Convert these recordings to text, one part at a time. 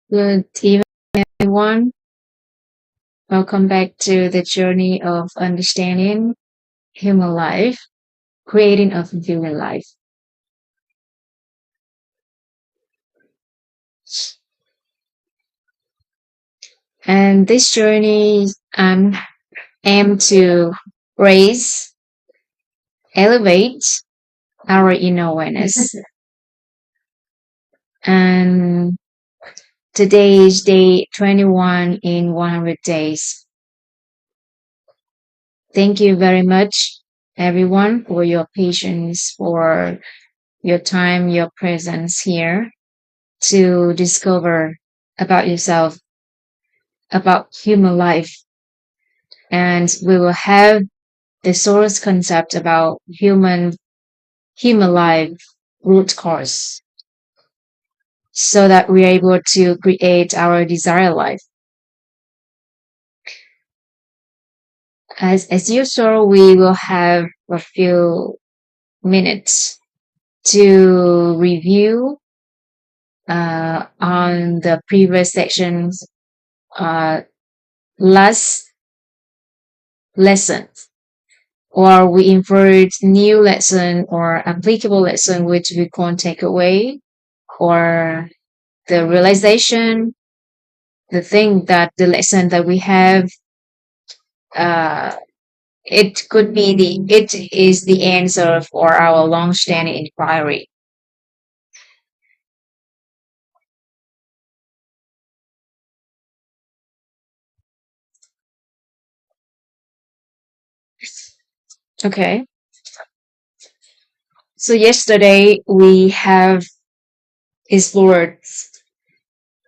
Good evening, everyone. Welcome back to the journey of understanding human life, creating a fulfilling life. And this journey aim to raise, elevate our inner awareness. And today is day 21 in 100 days. Thank you very much, everyone, for your patience, for your time, your presence here to discover about yourself, about human life. And we will have the source concept about human life root cause so that we're able to create our desired life. As usual, we will have a few minutes to review on the previous sections last lessons, or we invert new lesson or applicable lesson which we can't take away, or the realization, the thing that the lesson that we have, uh, it is the answer for our long-standing inquiry. Okay. So yesterday we have explored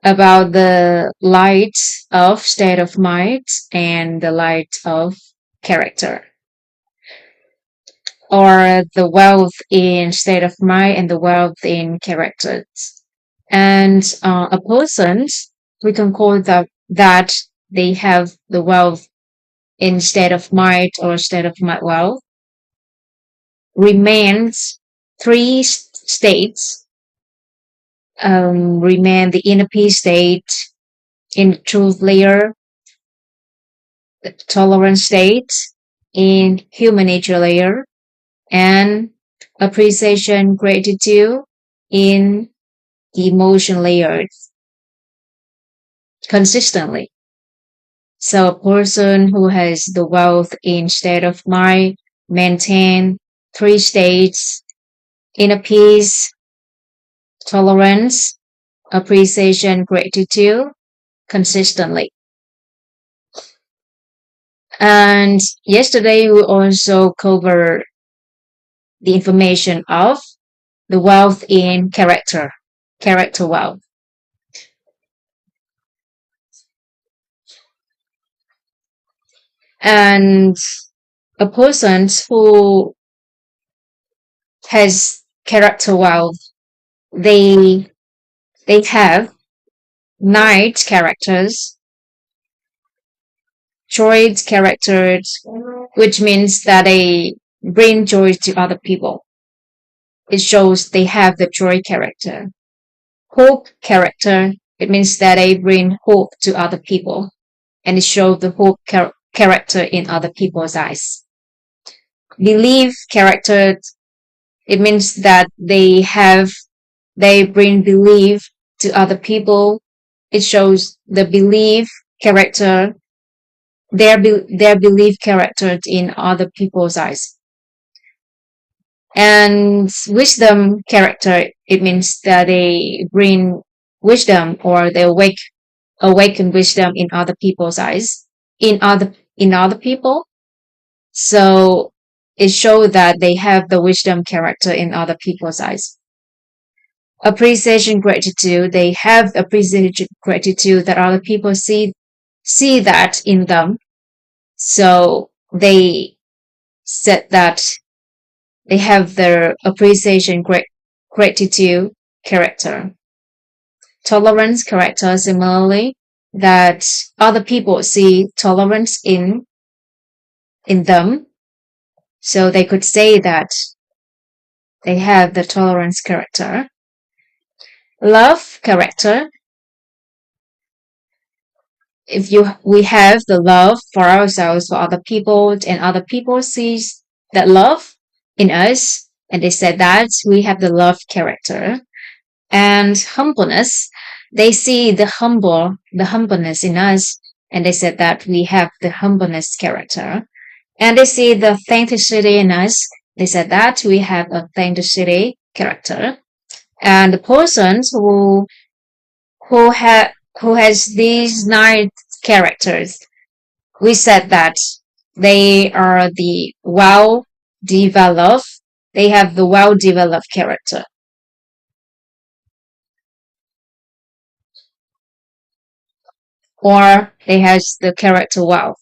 about the light of state of mind and the light of character, or the wealth in state of mind and the wealth in character. And a person, we can call that they have the wealth in state of mind or state of mind wealth, remains three states, remain the inner peace state, in truth layer, the tolerance state, in human nature layer, and appreciation, gratitude in the emotion layers consistently. So a person who has the wealth in state of mind maintain three states: inner peace, tolerance, appreciation, gratitude consistently. And yesterday we also covered the information of the wealth in character wealth. And a person who has character wealth, they they have nine characters, joy characters, which means that they bring joy to other people. It shows they have the joy character. Hope character, it means that they bring hope to other people, and it shows the hope character in other people's eyes. Belief character, it means that they bring belief to other people. It shows the belief character, their belief character in other people's eyes. And wisdom character, it means that they bring wisdom, or they awaken wisdom in other people's eyes, in other people. So it shows that they have the wisdom character in other people's eyes. Appreciation gratitude, they have appreciation gratitude that other people see that in them. So they said that they have their appreciation gratitude character. Tolerance character, similarly, that other people see tolerance in them, so they could say that they have the tolerance character. Love character, if you we have the love for ourselves, for other people, and other people sees that love in us, and they said that we have the love character. And humbleness, they see the humbleness in us, and they said that we have the humbleness character. And they see the authenticity in us, they said that we have authenticity character. And the persons who have who has these nine characters, we said that they are the well developed, they have the well developed character, or they has the character wealth.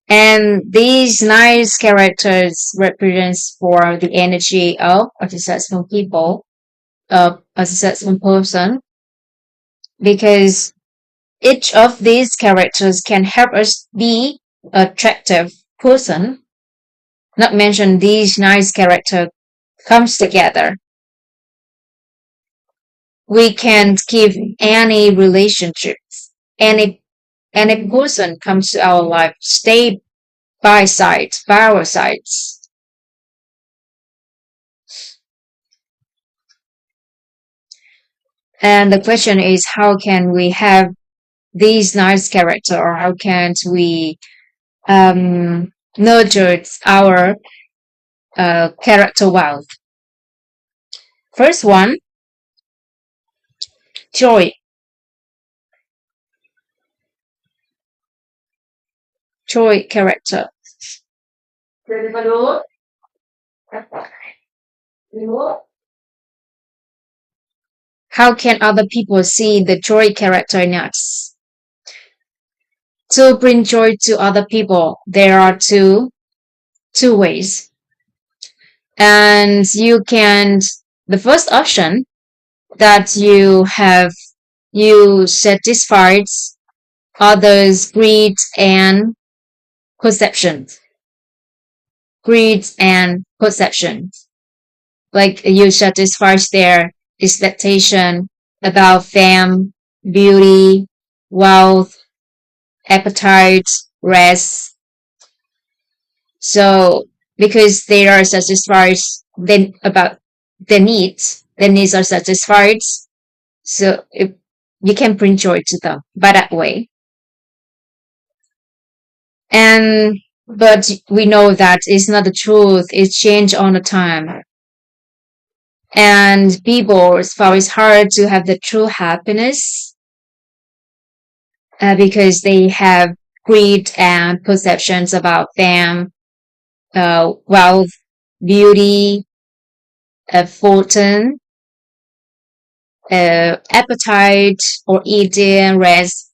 And these nice characters represents for the energy of a successful people, of a successful person, because each of these characters can help us be attractive person. Not mention these nice character comes together. We can give any relationships, any person comes to our life, stay by our sides. And the question is, how can we have these nice character, or how can we nurture our character wealth? First one, joy, joy character. How can other people see the joy character in us? To bring joy to other people, there are two ways. And you can, the first option that you have, you satisfied others' greed and perception. Greed and perception. Like you satisfy their expectation about fame, beauty, wealth, appetite, rest. So because they are satisfied then about their needs are satisfied. So if you can bring joy to them by that way. And but we know that it's not the truth, it's change all the time. And people find it hard to have the true happiness because they have greed and perceptions about fame, wealth, beauty, fortune, appetite, or eating, rest.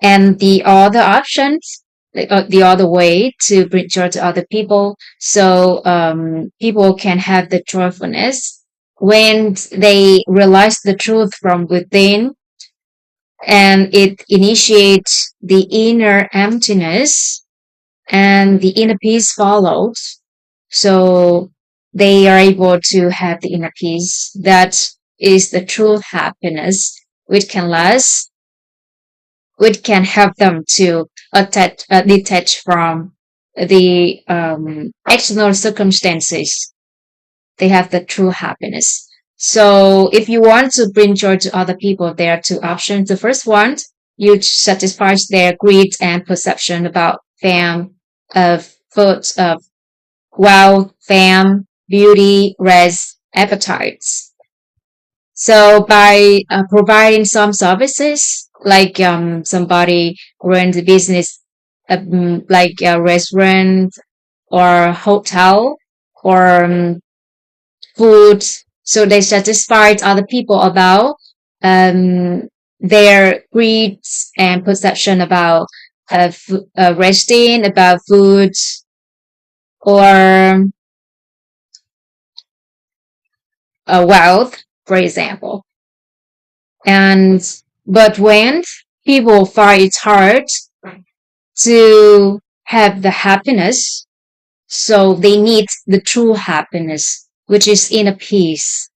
And the other options, the other way to bring joy to other people, so people can have the joyfulness when they realize the truth from within, and it initiates the inner emptiness, and the inner peace follows. So they are able to have the inner peace that is the true happiness, which can last, which can help them to detach from the external circumstances. They have the true happiness. So if you want to bring joy to other people, there are two options. The first one, you satisfy their greed and perception about fame, of food, of wealth, fame, beauty, rest, appetites. So by providing some services, like somebody runs a business, like a restaurant or hotel or food, so they satisfied other people about their greeds and perception about resting, about food, or wealth, for example. And but when people find it hard to have the happiness, so they need the true happiness, which is inner peace.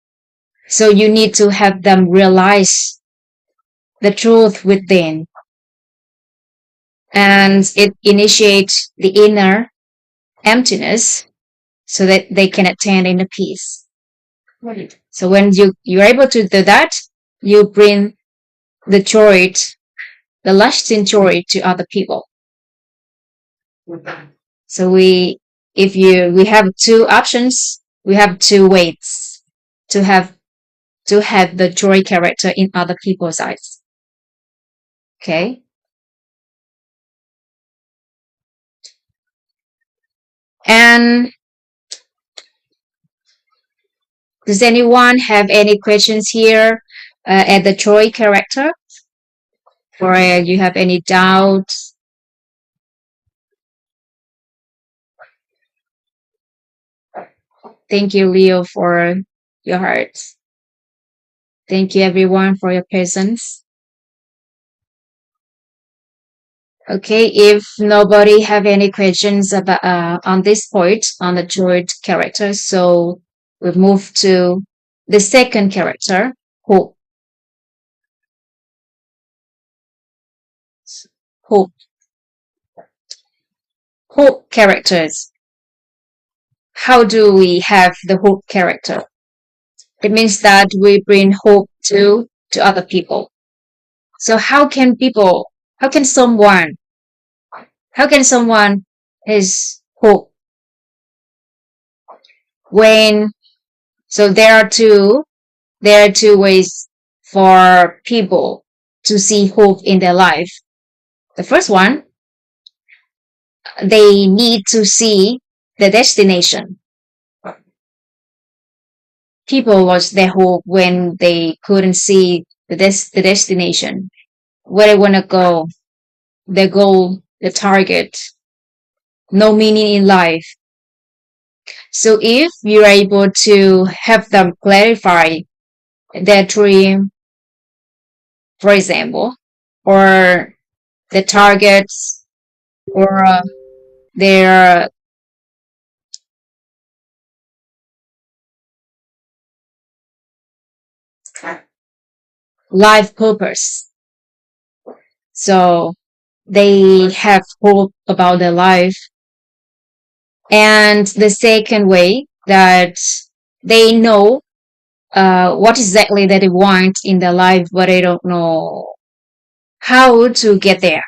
So you need to have them realize the truth within, and it initiates the inner emptiness so that they can attain inner peace. Right. So when you're able to do that, you bring the joy, the lasting joy to other people. So we have two options, we have two ways to have the joy character in other people's eyes. Okay. And does anyone have any questions here at the joy character? Or you have any doubts? Thank you, Leo, for your heart. Thank you, everyone, for your presence. Okay, if nobody have any questions about on this point on the joy character, so we move to the second character, hope. Hope. Hope characters. How do we have the hope character? It means that we bring hope to other people. So how can someone, how can someone is hope when, so there are two ways for people to see hope in their life. The first one, they need to see the destination. People lost their hope when they couldn't see the destination, where they want to go, the goal, the target, no meaning in life. So if you're able to help them clarify their dream, for example, or the targets, or their life purpose. So they have hope about their life. And the second way that they know what exactly that they want in their life, but they don't know how to get there.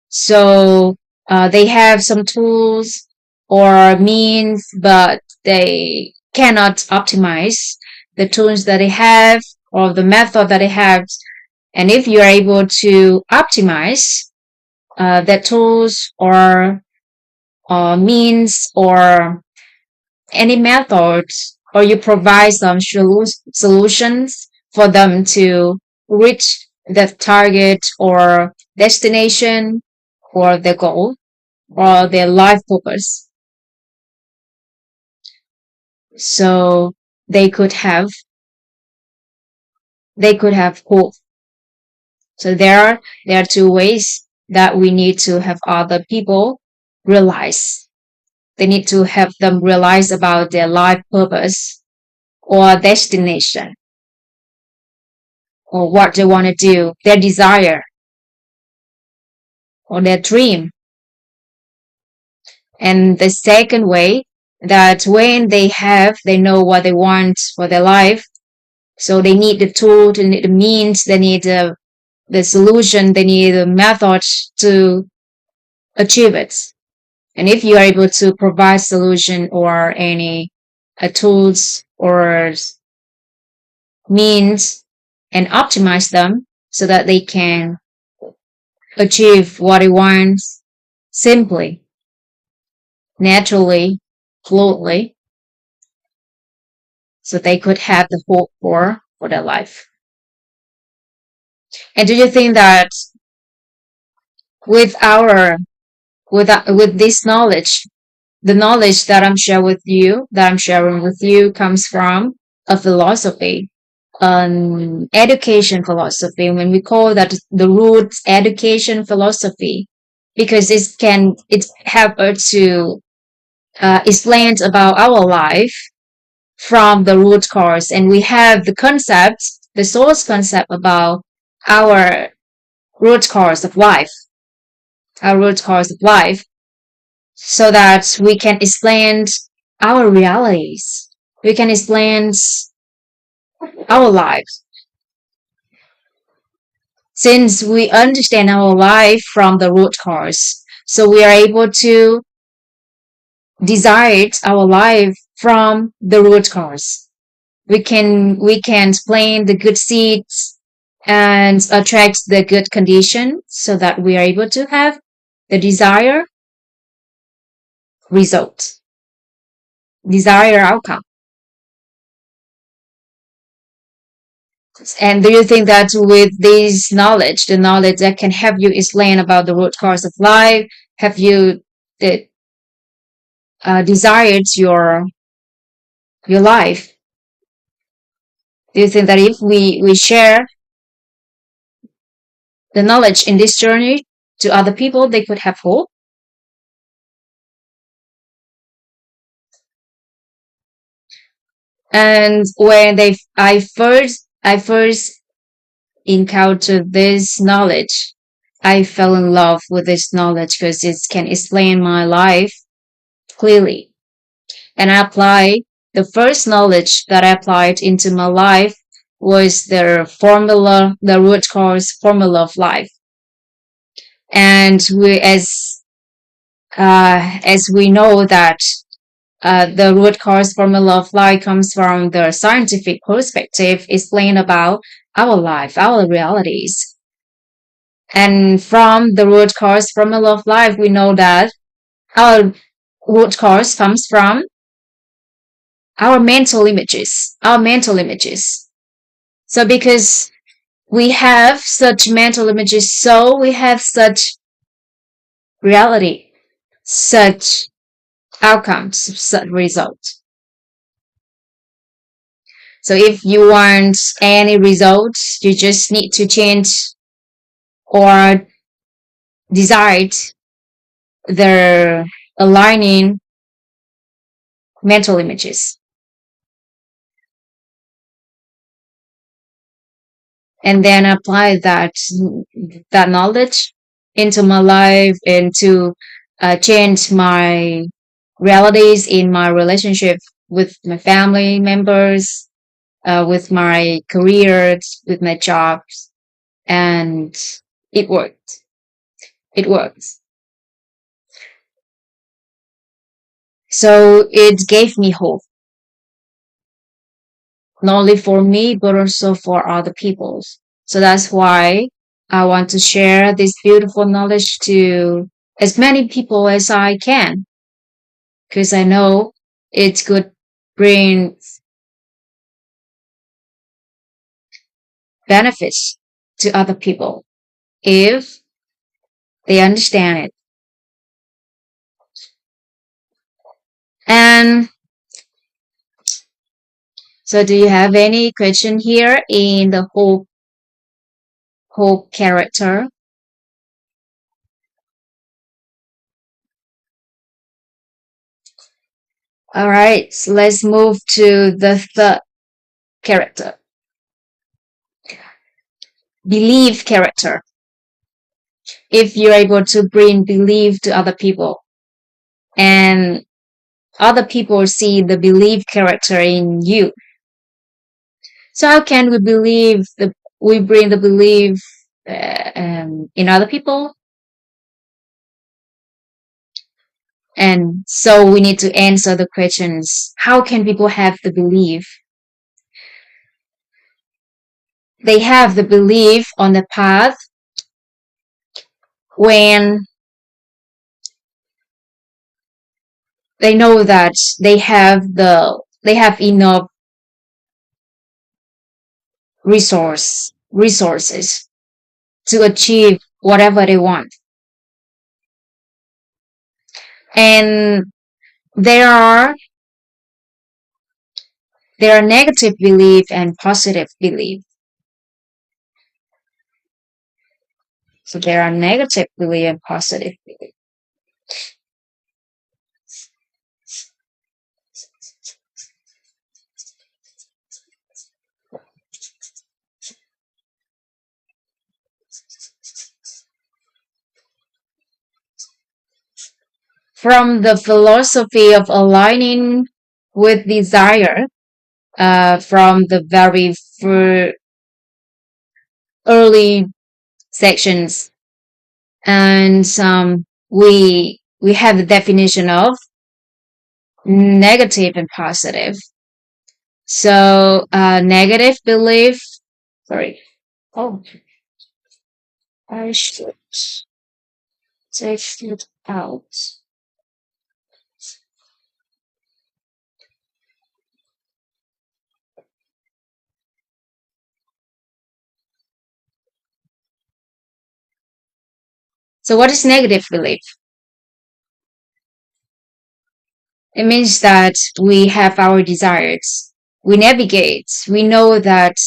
So they have some tools or means, but they cannot optimize the tools that they have or the method that they have. And if you're able to optimize the tools or means or any methods, or you provide some solutions for them to reach the target or destination or the goal or their life purpose. So they could have hope. So there are two ways that we need to have other people realize. They need to help them realize about their life purpose or destination or what they want to do, their desire or their dream. And the second way, that when they know what they want for their life, so they need the tool, they need the means, they need the solution, they need the method to achieve it. And if you are able to provide solution or any tools or means and optimize them so that they can achieve what they want simply, naturally, fluently, so they could have the hope for their life. And do you think that with our with this knowledge, the knowledge that I'm sharing with you comes from a philosophy, an education philosophy. When we call that the roots education philosophy, because it help us to explain about our life from the root cause, and we have the concept, the source concept about our root cause of life, our root cause of life, so that we can explain our realities. We can explain our lives. Since we understand our life from the root cause, so we are able to desire our life from the root cause. We can plant the good seeds and attract the good condition so that we are able to have the desired result, desired outcome. And do you think that with this knowledge, the knowledge that can help you explain about the root cause of life, have you desired your life? Do you think that if we share the knowledge in this journey to other people, they could have hope? And when I first encountered this knowledge, I fell in love with this knowledge because it can explain my life clearly. And I applied the first knowledge that I applied into my life was the formula, the root cause formula of life. And as we know that the root cause formula of life comes from the scientific perspective, explain about our life, our realities. And from the root cause formula of life, we know that our root cause comes from our mental images, our mental images. So because we have such mental images, so we have such reality, such outcomes, such results. So if you want any results, you just need to change or decide the aligning mental images. And then apply that knowledge into my life and to change my realities in my relationship with my family members, with my career, with my jobs, and it worked. It works. So it gave me hope, not only for me, but also for other people. So that's why I want to share this beautiful knowledge to as many people as I can, because I know it could bring benefits to other people if they understand it. And so do you have any question here in the whole character? All right, so let's move to the third character, belief character. If you're able to bring belief to other people and other people see the belief character in you, so how can we bring the belief in other people? And so we need to answer the questions: how can people have the belief? They have the belief on the path when they know that they have enough resources to achieve whatever they want. And there are negative belief and positive belief. So there are negative belief and positive belief. from the philosophy of aligning with desire, from the very early sections, and we have the definition of negative and positive. So negative belief. Sorry. Oh, I should take it out. So what is negative belief? It means that we have our desires. We navigate. We know that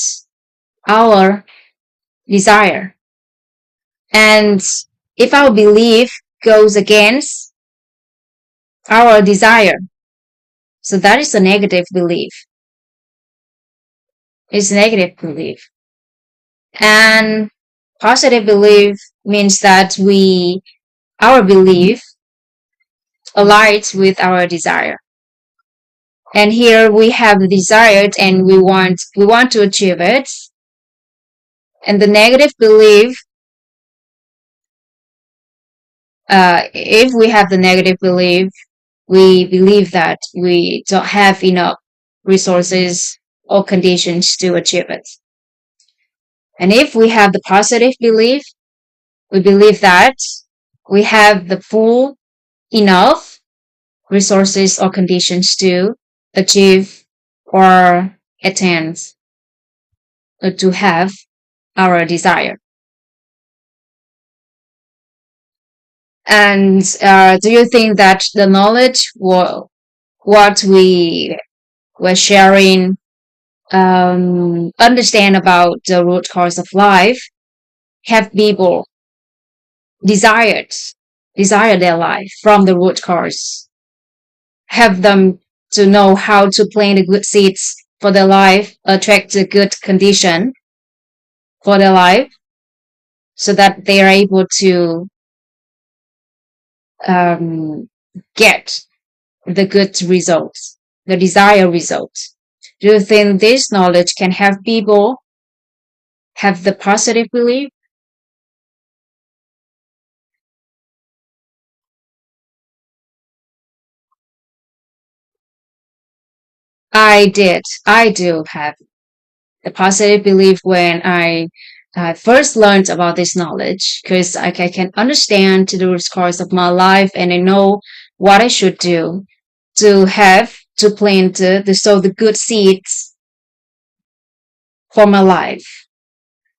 our desire. And if our belief goes against our desire, so that is a negative belief. It's negative belief. And positive belief means that our belief aligns with our desire. And here we have the desire and we want to achieve it. And the negative belief, if we have the negative belief, we believe that we don't have enough resources or conditions to achieve it. And if we have the positive belief, we believe that we have the full enough resources or conditions to achieve or attain or to have our desire. And do you think that the knowledge what we were sharing understand about the root cause of life have people desired desire their life from the root cause, have them to know how to plant the good seeds for their life, attract the good condition for their life, so that they are able to get the good results, the desired results. Do you think this knowledge can have people have the positive belief? I did. I do have the positive belief when I first learned about this knowledge, because I can understand the root cause of my life and I know what I should do to have to plant to sow the good seeds for my life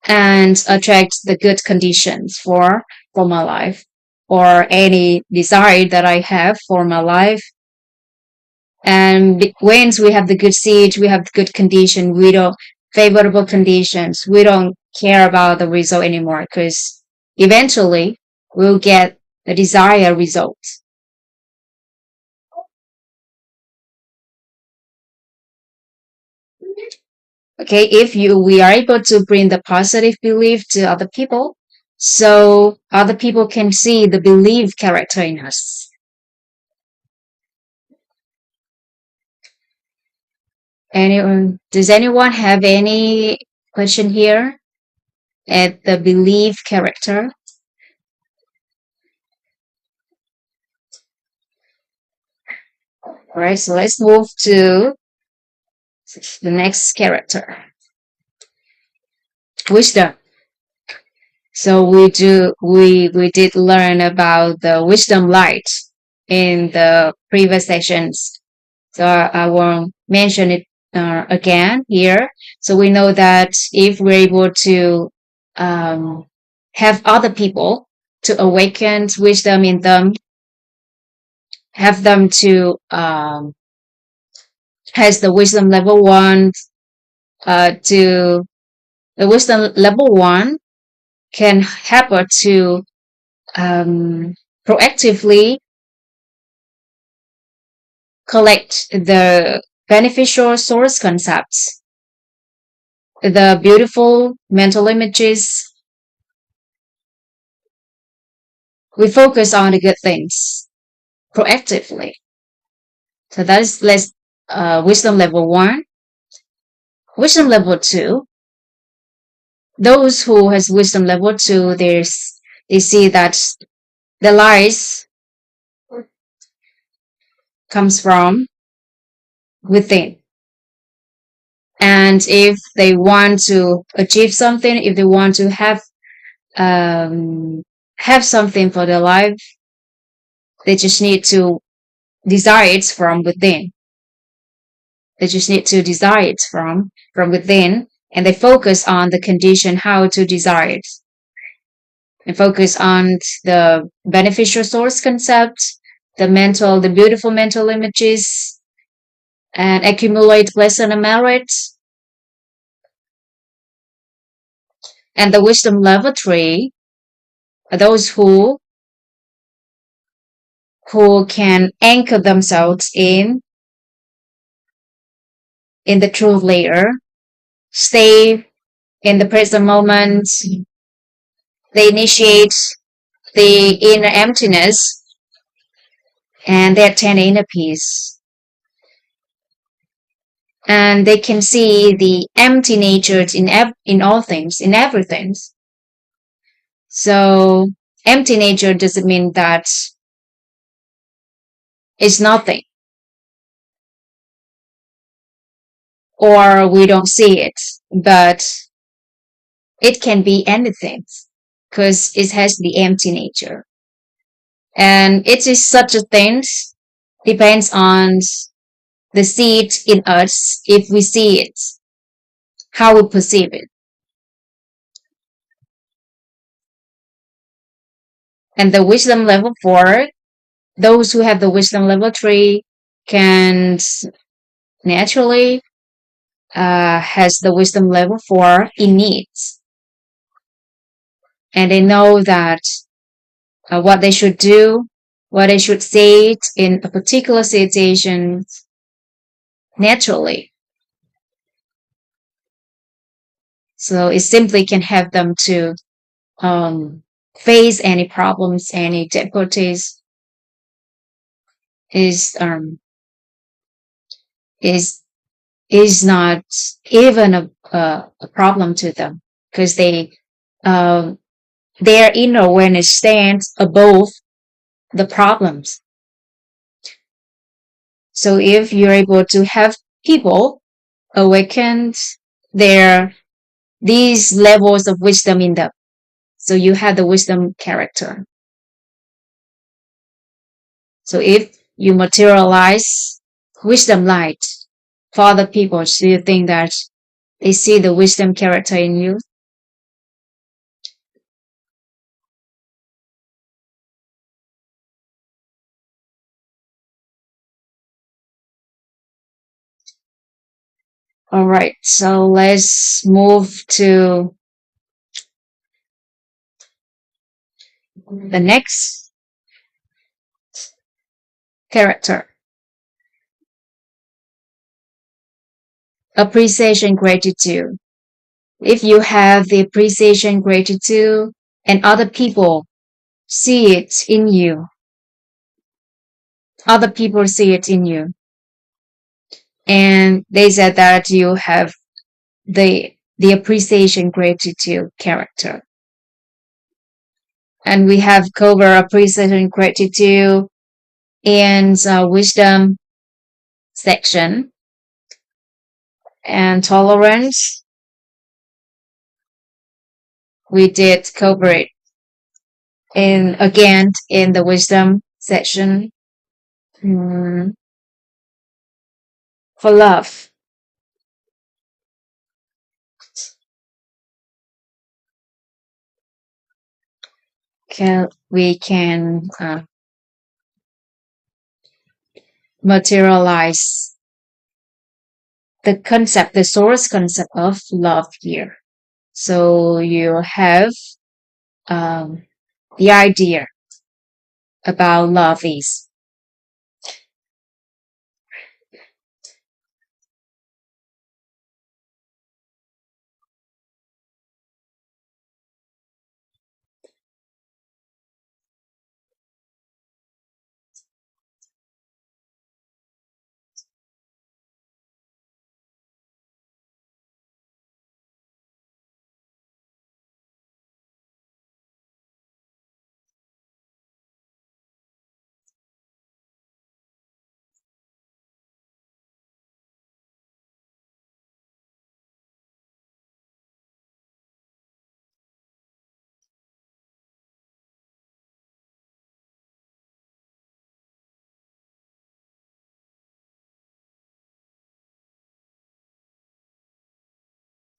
and attract the good conditions for my life or any desire that I have for my life. And once we have the good seed, we have the good condition, we don't favorable conditions, we don't care about the result anymore because eventually we'll get the desired result. Okay, if we are able to bring the positive belief to other people, so other people can see the belief character in us. Does anyone have any question here at the belief character? All right, so let's move to the next character. Wisdom. So we did learn about the wisdom light in the previous sessions. So I won't mention it again here. So we know that if we're able to have other people to awaken wisdom in them, have them to has the wisdom level 1 to the wisdom level 1 can help her to proactively collect the beneficial source concepts, the beautiful mental images. We focus on the good things. proactively. So that's less wisdom level one. Wisdom level two. Those who has wisdom level two, they see that the lies comes from within. And if they want to achieve something, if they want to um, have something for their life, they just need to desire it from within. They just need to desire it from within, and they focus on the condition how to desire it, and focus on the beneficial source concept, the beautiful mental images, and accumulate lesson and merit. And the wisdom level three are those who can anchor themselves in the truth layer, stay in the present moment. They initiate the inner emptiness and they attain inner peace. And they can see the empty nature in all things, in everything. So empty nature doesn't mean that it's nothing or we don't see it, but it can be anything because it has the empty nature. And it is such a thing depends on the seed in us if we see it, how we perceive it. And the wisdom level four, those who have the wisdom level three can naturally has the wisdom level four in needs. And they know that what they should do, what they should say in a particular situation naturally. So it simply can help them to um, face any problems, any difficulties is is is not even a problem to them because um, their inner awareness stands above the problems. So if you're able to have people awaken their these levels of wisdom in them, so you have the wisdom character. So if you materialize wisdom light for other people, do you think that they see the wisdom character in you? All right, so let's move to the next character. Appreciation, gratitude. If you have the appreciation, gratitude, and other people see it in you, other people see it in you, and they said that you have the appreciation, gratitude character. And we have cover appreciation, gratitude, and wisdom section, and tolerance. We did cover it in again in the wisdom section. Mm, for love, we can materialize the concept, the source concept of love here. So you have um, the idea about love is.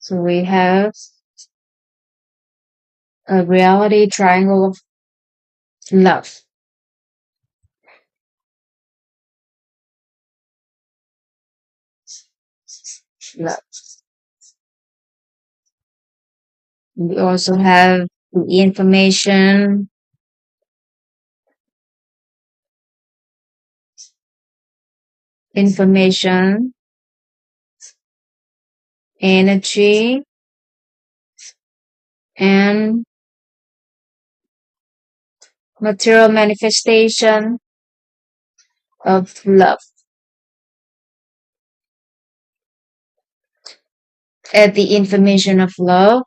So we have a reality triangle of love. Love. We also have the information, energy, and material manifestation of love. At the information of love,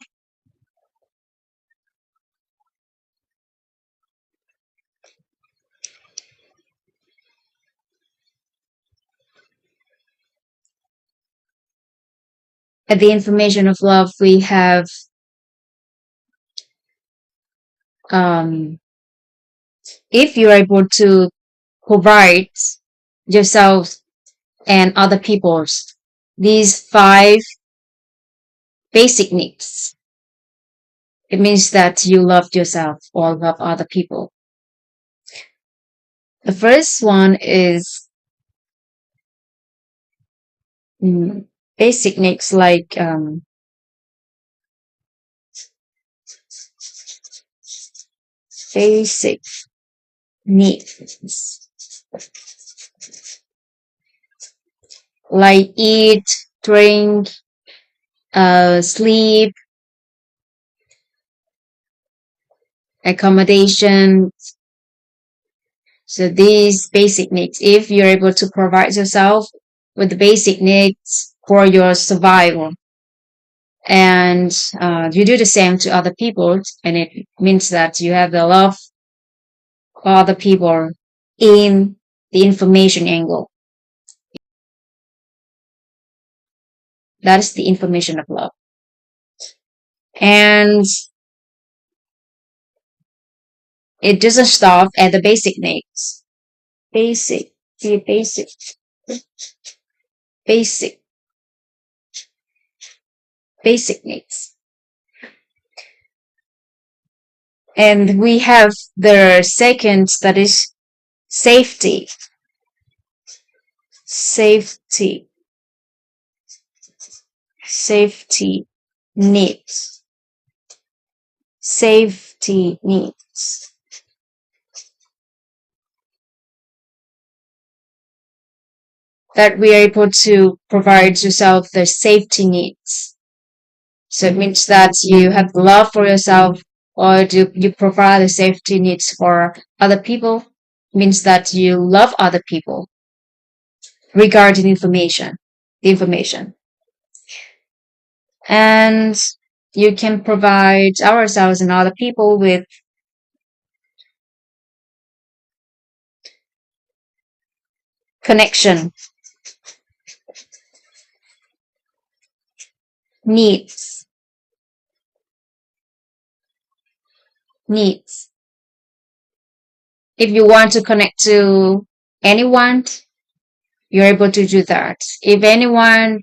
at the information of love, we have um, if you're able to provide yourself and other people's these five basic needs, it means that you love yourself or love other people. The first one is basic needs like basic needs like eat, drink, sleep, accommodation. So these basic needs, if you're able to provide yourself with the basic needs for your survival, and you do the same to other people, and it means that you have the love for other people in the information angle. That is the information of love. And it doesn't stop at the basic needs. Basic, the basic, basic needs. And we have the second, that is safety. Safety. Safety needs. Safety needs. That we are able to provide yourself the safety needs. So it means that you have love for yourself, or do you provide the safety needs for other people? It means that you love other people regarding the information. And you can provide ourselves and other people with connection, needs, needs. If you want to connect to anyone, you're able to do that. If anyone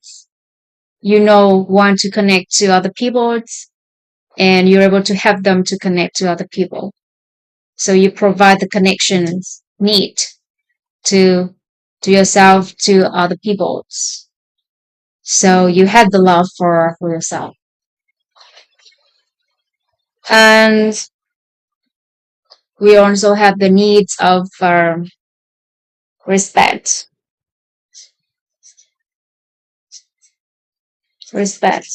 want to connect to other people, and you're able to help them to connect to other people. So you provide the connections need to yourself, to other people. So you have the love for yourself. And we also have the needs of respect. Respect.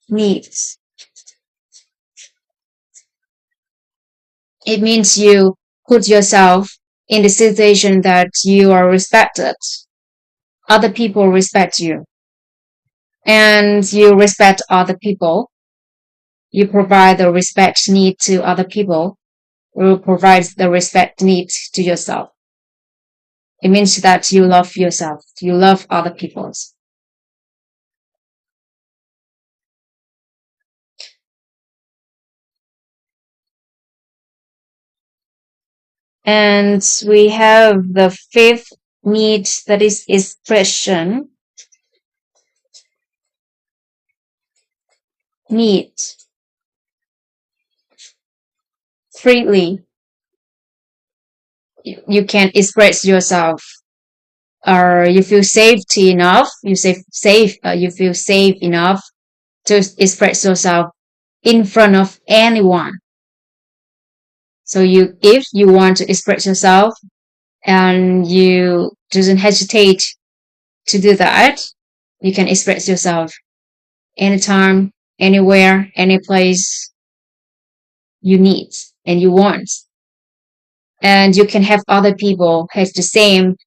Needs. It means you put yourself in the situation that you are respected. Other people respect you. And you respect other people. You provide the respect need to other people. You provide the respect need to yourself. It means that you love yourself. You love other people. And we have the fifth need, that is expression. need freely. You can express yourself, or you feel safety enough. You feel safe enough to express yourself in front of anyone. So if you want to express yourself and you doesn't hesitate to do that, you can express yourself anytime, anywhere, any place you need and you want. And you can have other people has the same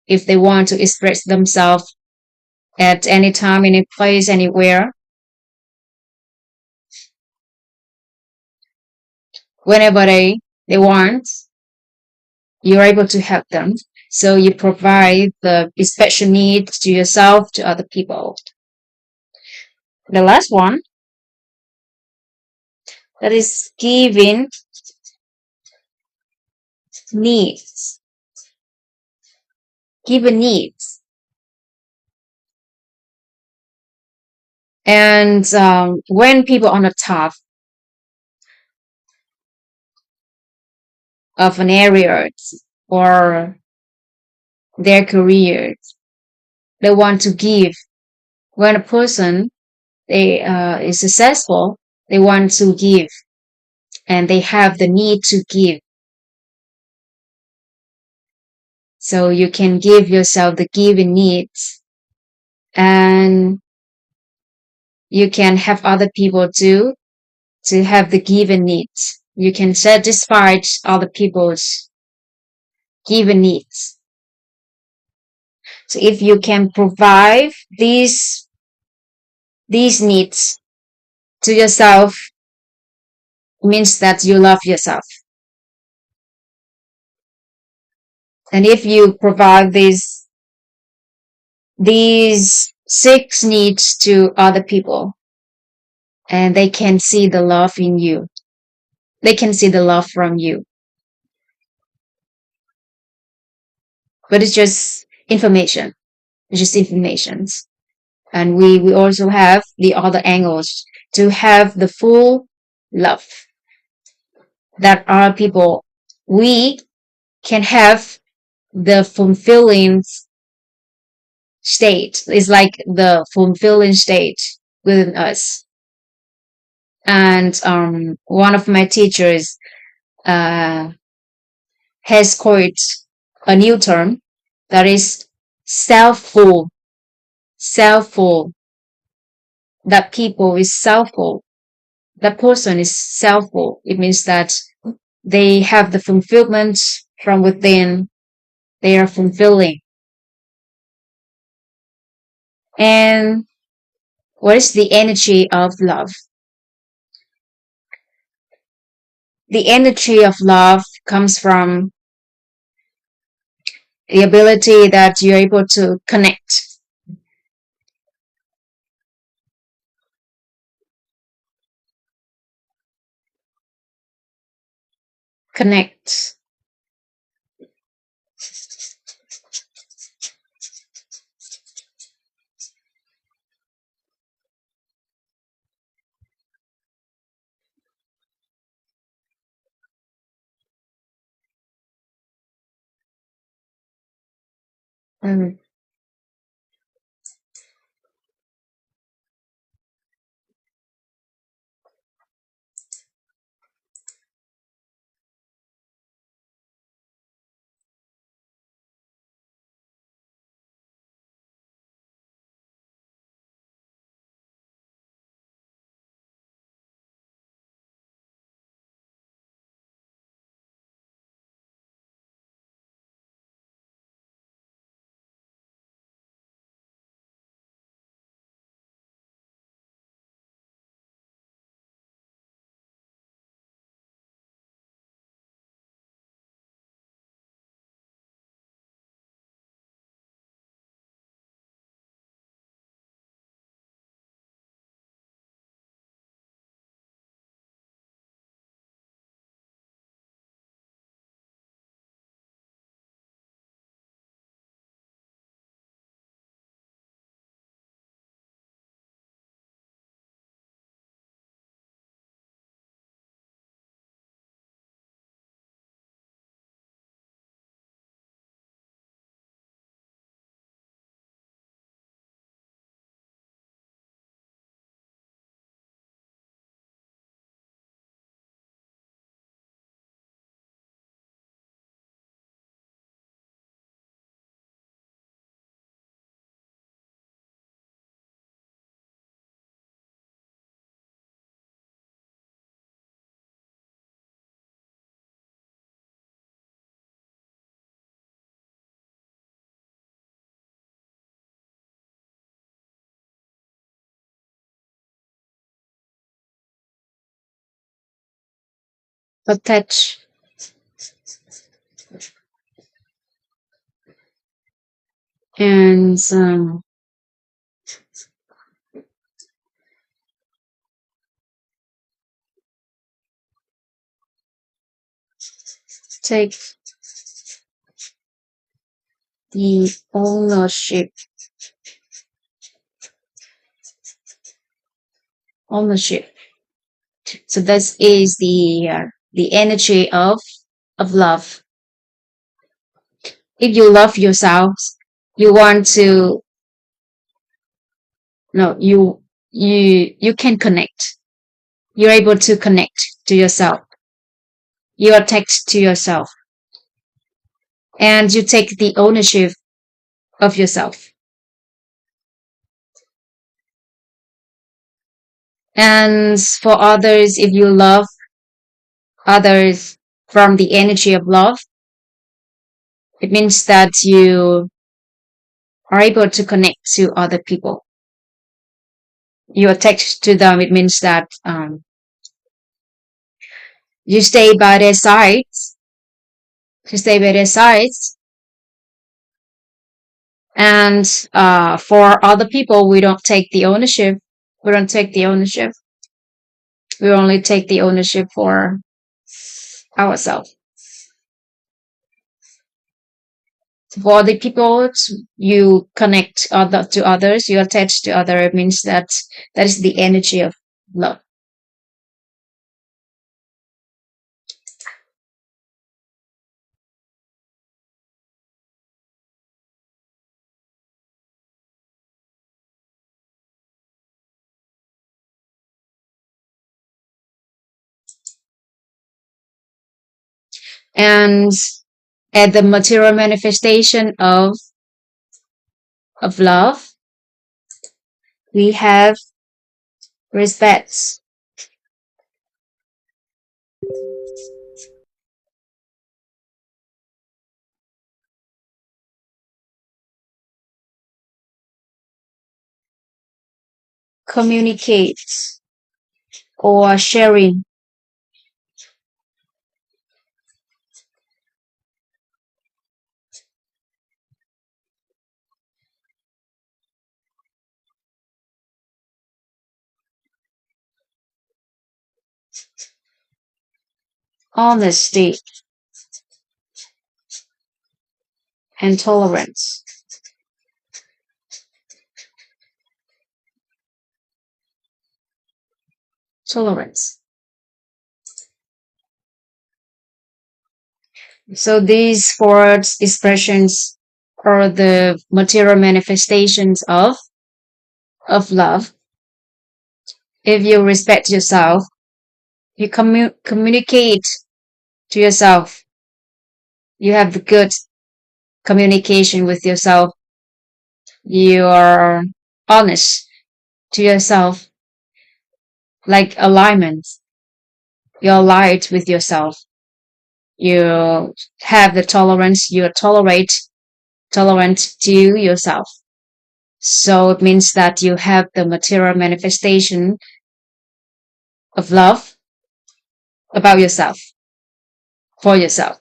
if they want to express themselves at any time, any place, anywhere, whenever they want, you're able to help them. So you provide the special needs to yourself, to other people. The last one, that is giving needs. Given needs. And when people on the top of an area or their career, they want to give. When a person is successful, they want to give and they have the need to give. So you can give yourself the giving needs, and you can have other people too to have the given needs. You can satisfy other people's given needs. So if you can provide these needs to yourself, it means that you love yourself. And if you provide these six needs to other people, and they can see the love in you, they can see the love from you. But it's just information. It's just informations. And we also have the other angles to have the full love that are people. We can have the fulfilling state. It's like the fulfilling state within us. And one of my teachers uh, has coined a new term that is self-full. Self-full. That people is self-full. That person is self-full. It means that they have the fulfillment from within. They are fulfilling. And what is the energy of love? The energy of love comes from the ability that you're able to connect. Mm. attach, and take the ownership. So this is the energy of love. If you love yourself, you want to no you can connect. You're able to connect to yourself. You are attached to yourself, and you take the ownership of yourself. And for others, if you love others from the energy of love, it means that you are able to connect to other people. You're attached to them. It means that you stay by their sides. You stay by their sides. And for other people, we don't take the ownership. We don't take the ownership. We only take the ownership for ourselves. For the people, you connect other to others. You attach to other. It means that that is the energy of love. And at the material manifestation of love, we have respect, communicate, or sharing, honesty, and tolerance. Tolerance. So these four expressions are the material manifestations of love. If you respect yourself, you communicate to yourself. You have the good communication with yourself. You are honest to yourself, like alignment. You're aligned with yourself. You have the tolerance. You tolerant to yourself. So it means that you have the material manifestation of love about yourself, for yourself.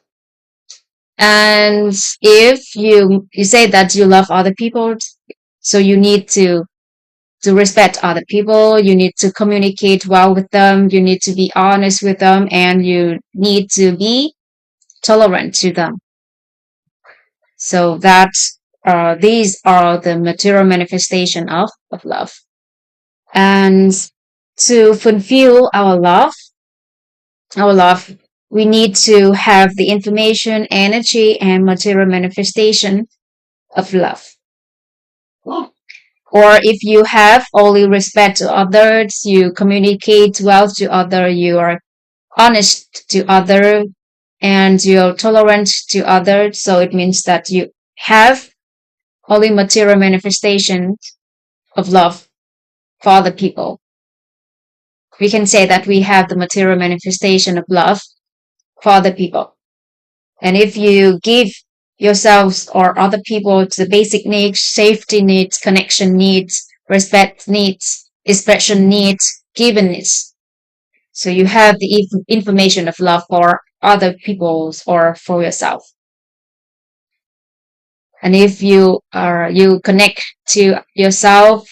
And if you say that you love other people, so you need to respect other people, you need to communicate well with them, you need to be honest with them, and you need to be tolerant to them. So that these are the material manifestation of love. And to fulfill our love, we need to have the information, energy, and material manifestation of love. Or if you have only respect to others, you communicate well to others, you are honest to others, and you're tolerant to others. So it means that you have only material manifestation of love for other people. We can say that we have the material manifestation of love for other people. And if you give yourselves or other people the basic needs, safety needs, connection needs, respect needs, expression needs, given needs, So you have the information of love for other people's or for yourself. And if you connect to yourself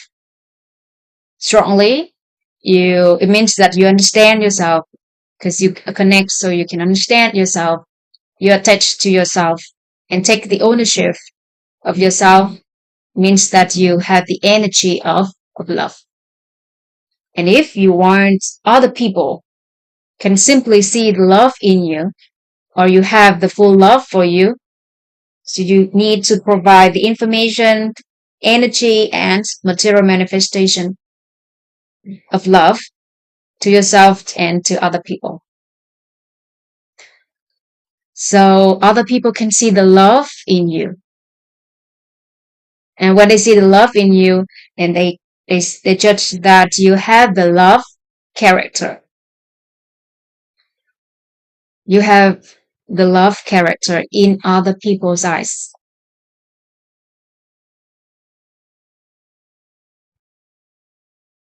strongly, it means that you understand yourself because you connect so you can understand yourself. You attach to yourself and take the ownership of yourself means that you have the energy of love. And if you want other people can simply see the love in you or you have the full love for you, so you need to provide the information, energy, and material manifestation of love to yourself and to other people. So other people can see the love in you. And when they see the love in you, and they judge that you have the love character. You have the love character in other people's eyes.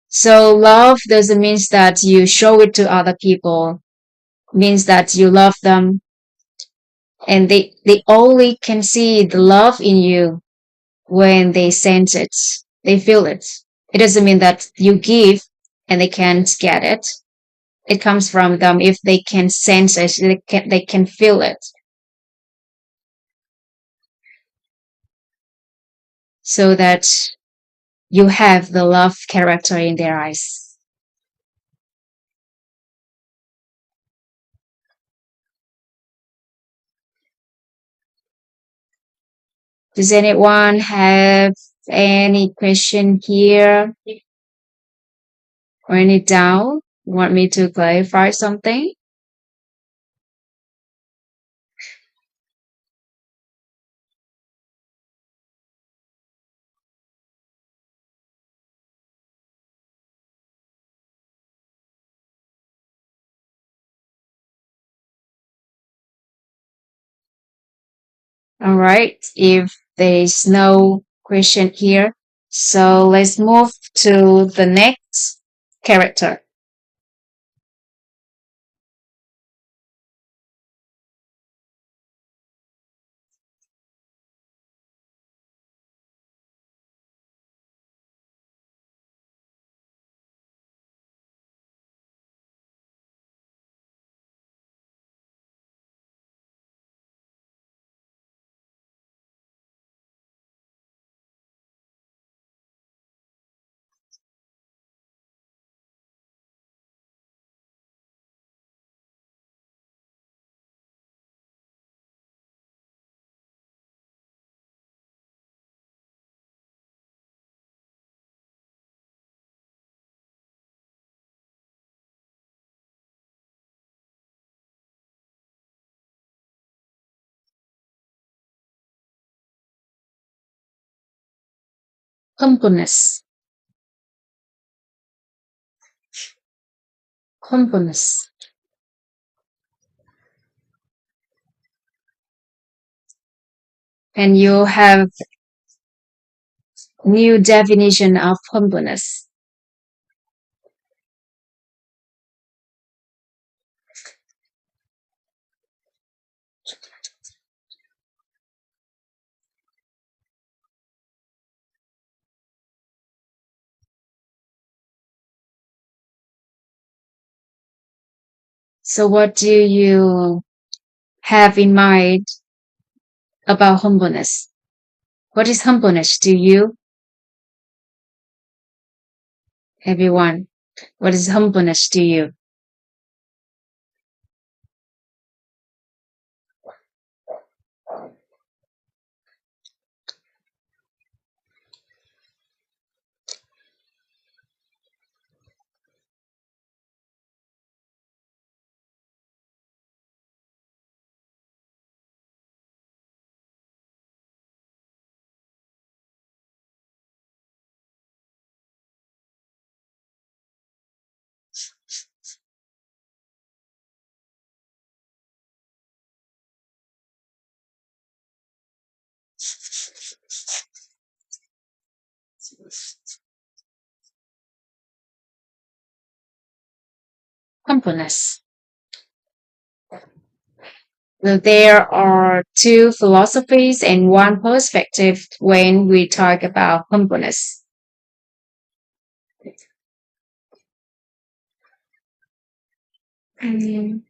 So love doesn't mean that you show it to other people, means that you love them and they only can see the love in you when they sense it, they feel it. It doesn't mean that you give and they can't get it. It comes from them if they can sense it, they can feel it. So that you have the love character in their eyes. Does anyone have any question here or any doubt? Want me to clarify something? All right. If there's no question here, so let's move to the next character. Humbleness. Humbleness. And you have new definition of humbleness. So what do you have in mind about humbleness? What is humbleness to you, everyone? What is humbleness to you? humbleness. There are two philosophies and one perspective when we talk about humbleness. Mm.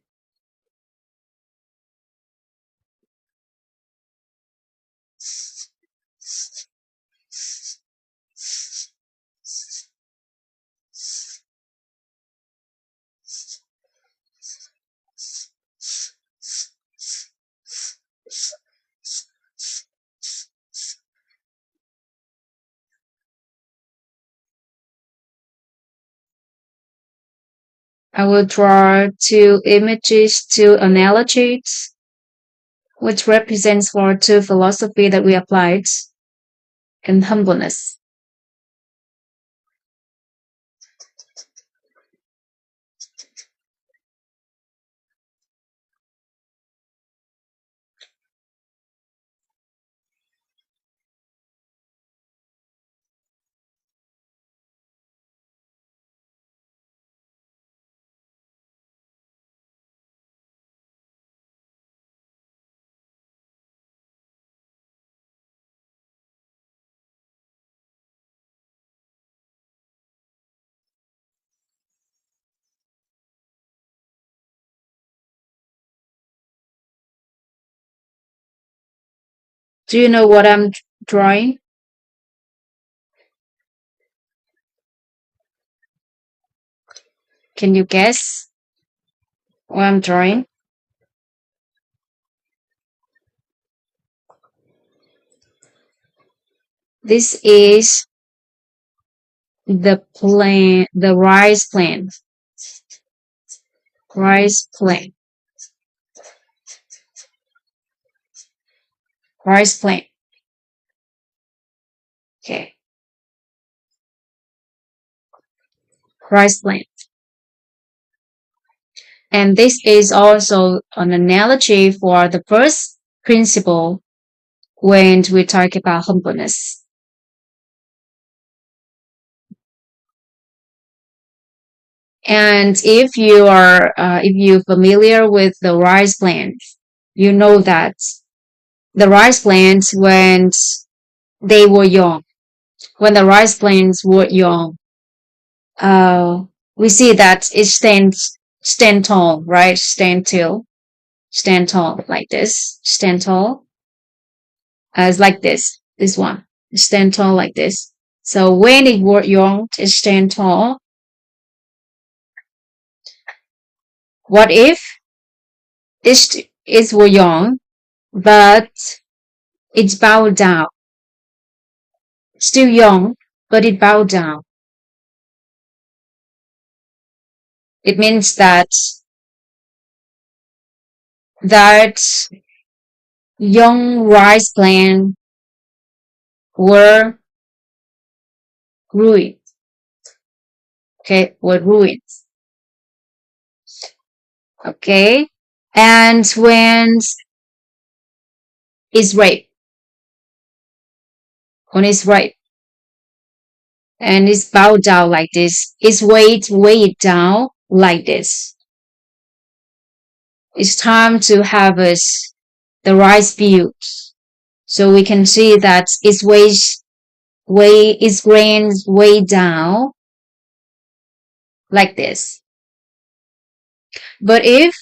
I will draw two images, two analogies, which represents for two philosophy that we applied in humbleness. Do you know what I'm drawing? Can you guess what I'm drawing? This is the rice plant. Rice plant. Rice plant. Okay. Rice plant. And this is also an analogy for the first principle when we talk about humbleness. And if you're familiar with the rice plant, you know that the rice plants when they were young, when the rice plants were young, uh, we see that it stand tall, right? Stand tall like this, stand tall, as like this one, stand tall like this. So when it were young, it stand tall. What if it were young, but it's bowed down, still young, but it bowed down? It means that young rice plant were ruined. Okay, were ruined. Okay, and it's ripe, when it's ripe, and it's bowed down like this, it's weighed down like this. It's time to harvest the rice fields. So we can see that its grains way down like this. But if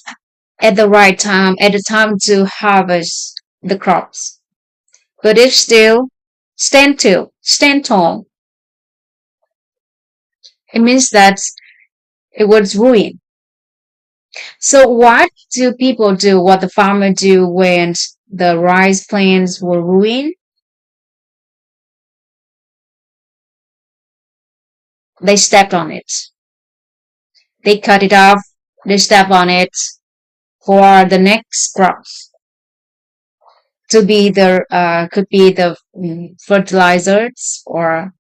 at the right time, at the time to harvest the crops, but if still stand tall, it means that it was ruined. So what do people do? What the farmer do when the rice plants were ruined? They stepped on it. They cut it off. They step on it for the next crops to be the could be the fertilizers or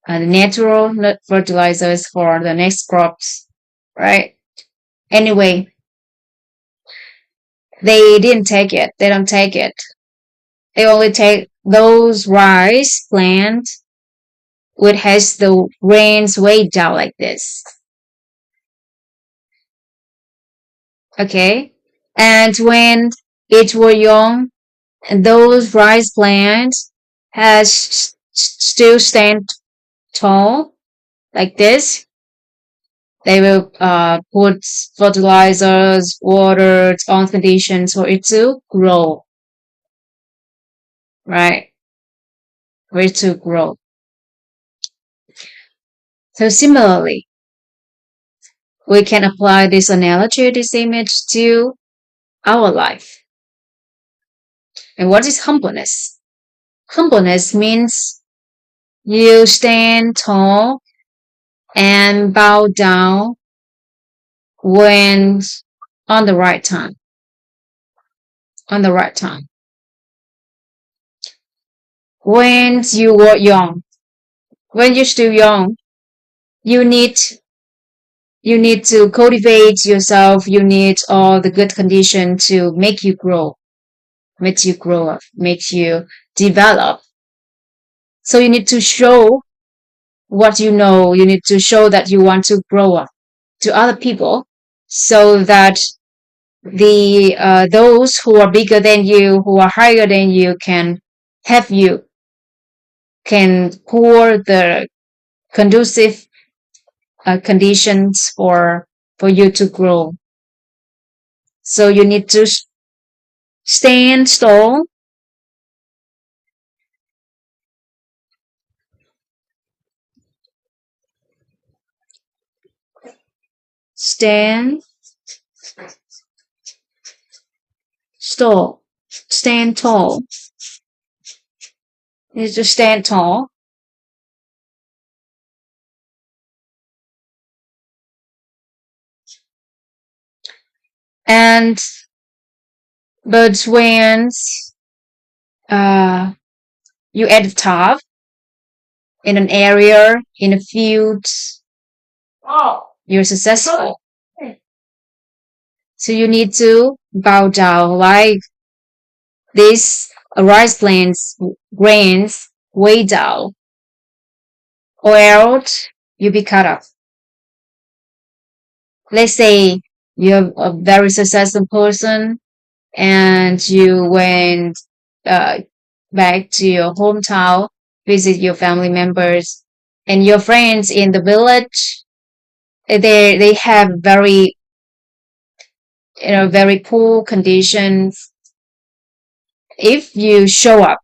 natural fertilizers for the next crops, right? Anyway, they didn't take it. They don't take it. They only take those rice plants which has the grains way down like this. Okay. And when it were young, those rice plants still stand tall like this. They will put fertilizers, water on conditions for it to grow, right? For it to grow. So similarly, we can apply this analogy, this image to our life. And what is humbleness? Humbleness means you stand tall and bow down when on the right time. On the right time. When you were young, when you're still young, you need you need to cultivate yourself. You need all the good condition to make you grow up, make you develop. So you need to show what you know. You need to show that you want to grow up to other people, so that the those who are bigger than you, who are higher than you, can have you, can pour the conducive conditions for you to grow. So you need to stand tall, stand tall, stand tall. You need to stand tall, and but when uh, you at the top in an area, in a field, you're successful. So you need to bow down like this rice plants grains way down, or else you be cut off. Let's say you're a very successful person and you went uh, back to your hometown, visit your family members and your friends in the village. They have very, very poor conditions. If you show up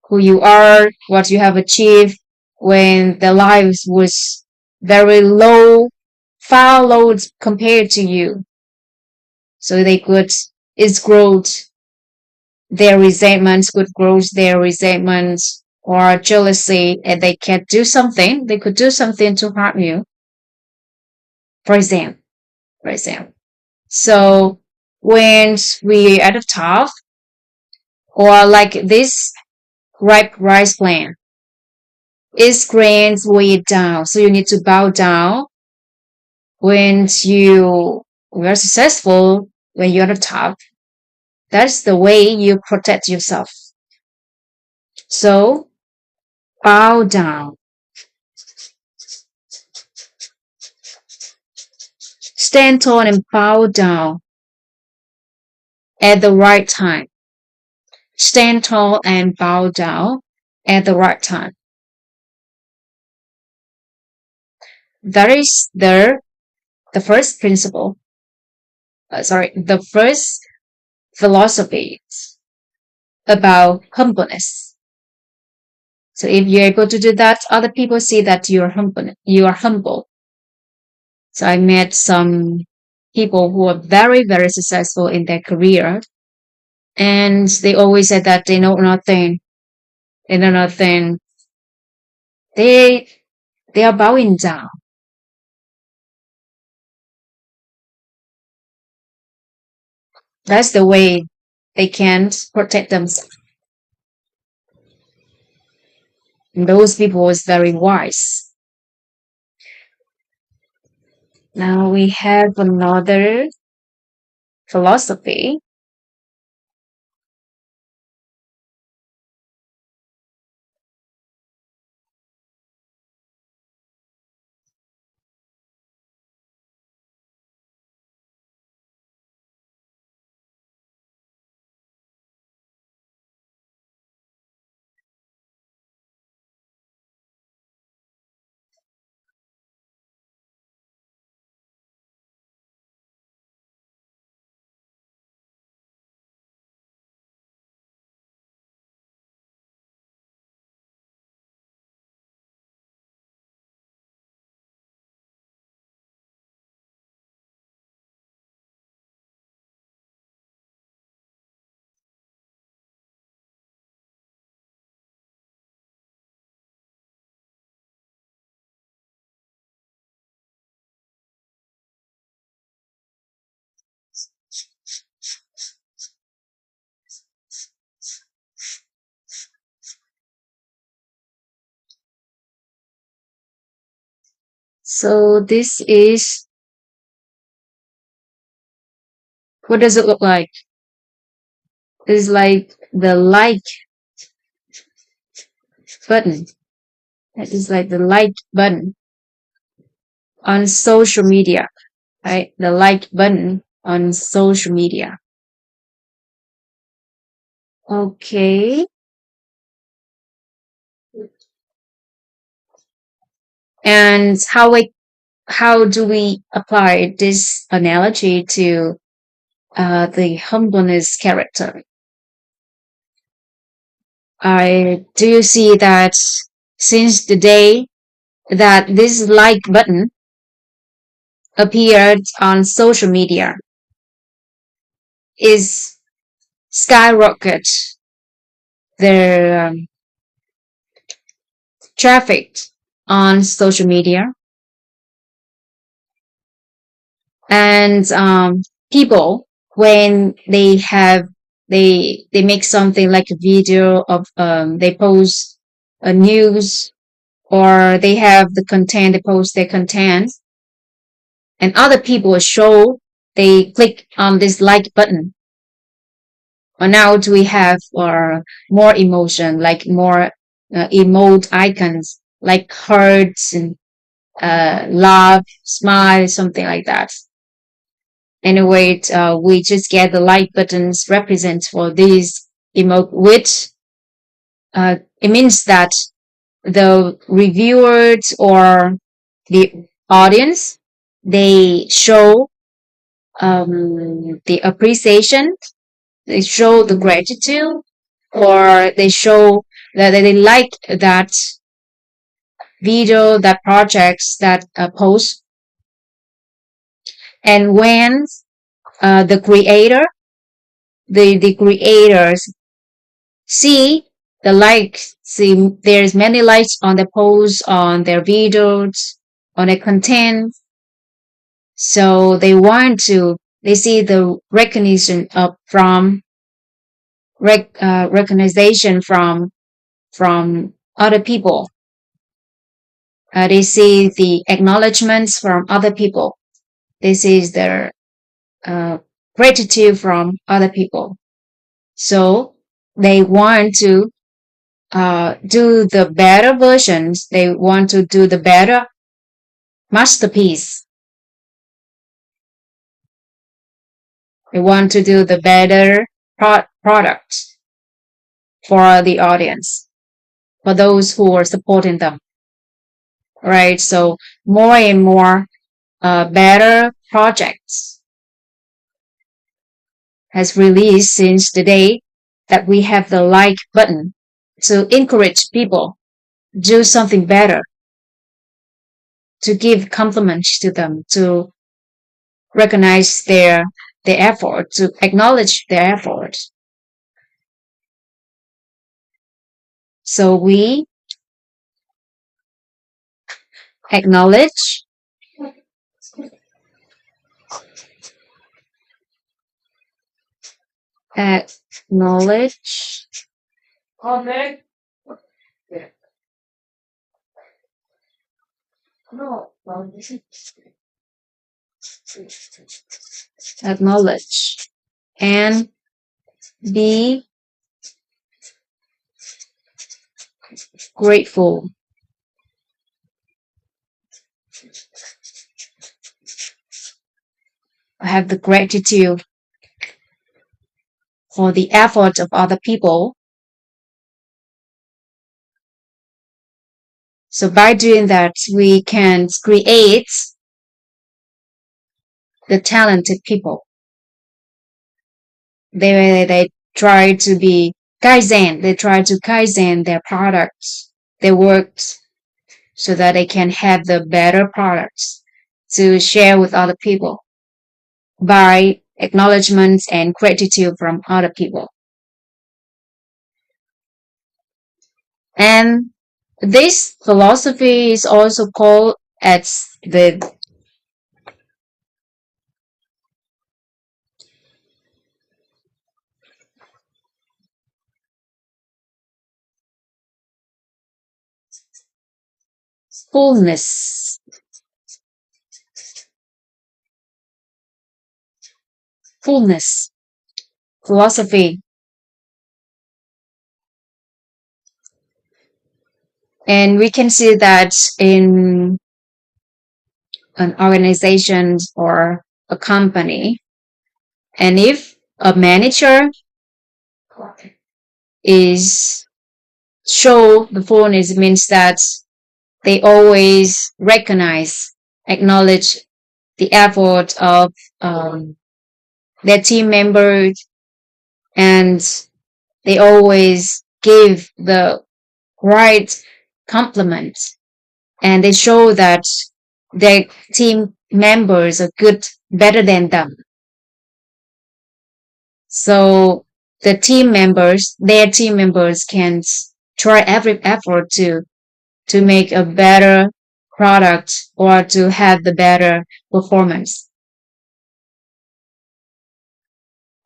who you are, what you have achieved, when their lives was very low, far low compared to you, so they could, it's growth, their resentments could grow their resentments or jealousy, and they can do something, they could do something to harm you, for example. For example. So when we at the top, or like this ripe rice plant, its grains weigh down. So you need to bow down when you are successful, when you're at the top. That's the way you protect yourself. So bow down, stand tall and bow down at the right time. Stand tall and bow down at the right time. That is the first principle. The first philosophy about humbleness. So if you're able to do that, other people see that you are humble. You are humble. So I met some people who are very, very successful in their career, and they always said that they know nothing. They know nothing. They they are bowing down. That's the way they can protect themselves. And those people was very wise. Now we have another philosophy. So this is, what does it look like? It's like the like button. It is like the like button on social media, right? The like button on social media. Okay. And how do we apply this analogy to the humbleness character? I do you see that since the day that this like button appeared on social media is skyrocket the traffic on social media, and people, when they make something like a video of, they post a news, or they have the content, they post their content, and other people show, they click on this like button. Or now do we have more emotion, like more emote icons, like hearts and love, smile, something like that. Anyway, we just get the like buttons represent for these emote, which it means that the reviewers or the audience, they show the appreciation, they show the gratitude, or they show that they like that video, that projects, that post. And when the creator, the creators see the likes, see there's many likes on the posts, on their videos, on the content, so they see the recognition of from recognition from other people. They see the acknowledgments from other people. This is their uh, gratitude from other people. So they want to do the better versions. They want to do the better masterpiece. They want to do the better product for the audience, for those who are supporting them. Right? So more and more better projects has released since the day that we have the like button to encourage people do something better, to give compliments to them, to recognize their effort, to acknowledge their effort. So we acknowledge, acknowledge, acknowledge, and be grateful. I have the gratitude for the effort of other people. So by doing that, we can create the talented people. They try to be kaizen. They try to kaizen their products, their works, so that they can have the better products to share with other people by acknowledgments and gratitude from other people. And this philosophy is also called as the fullness fullness philosophy. And we can see that in an organization or a company. And if a manager is show the fullness, it means that they always recognize, acknowledge the effort of their team members, and they always give the right compliment, and they show that their team members are good, better than them. So their team members can try every effort to make a better product or to have the better performance.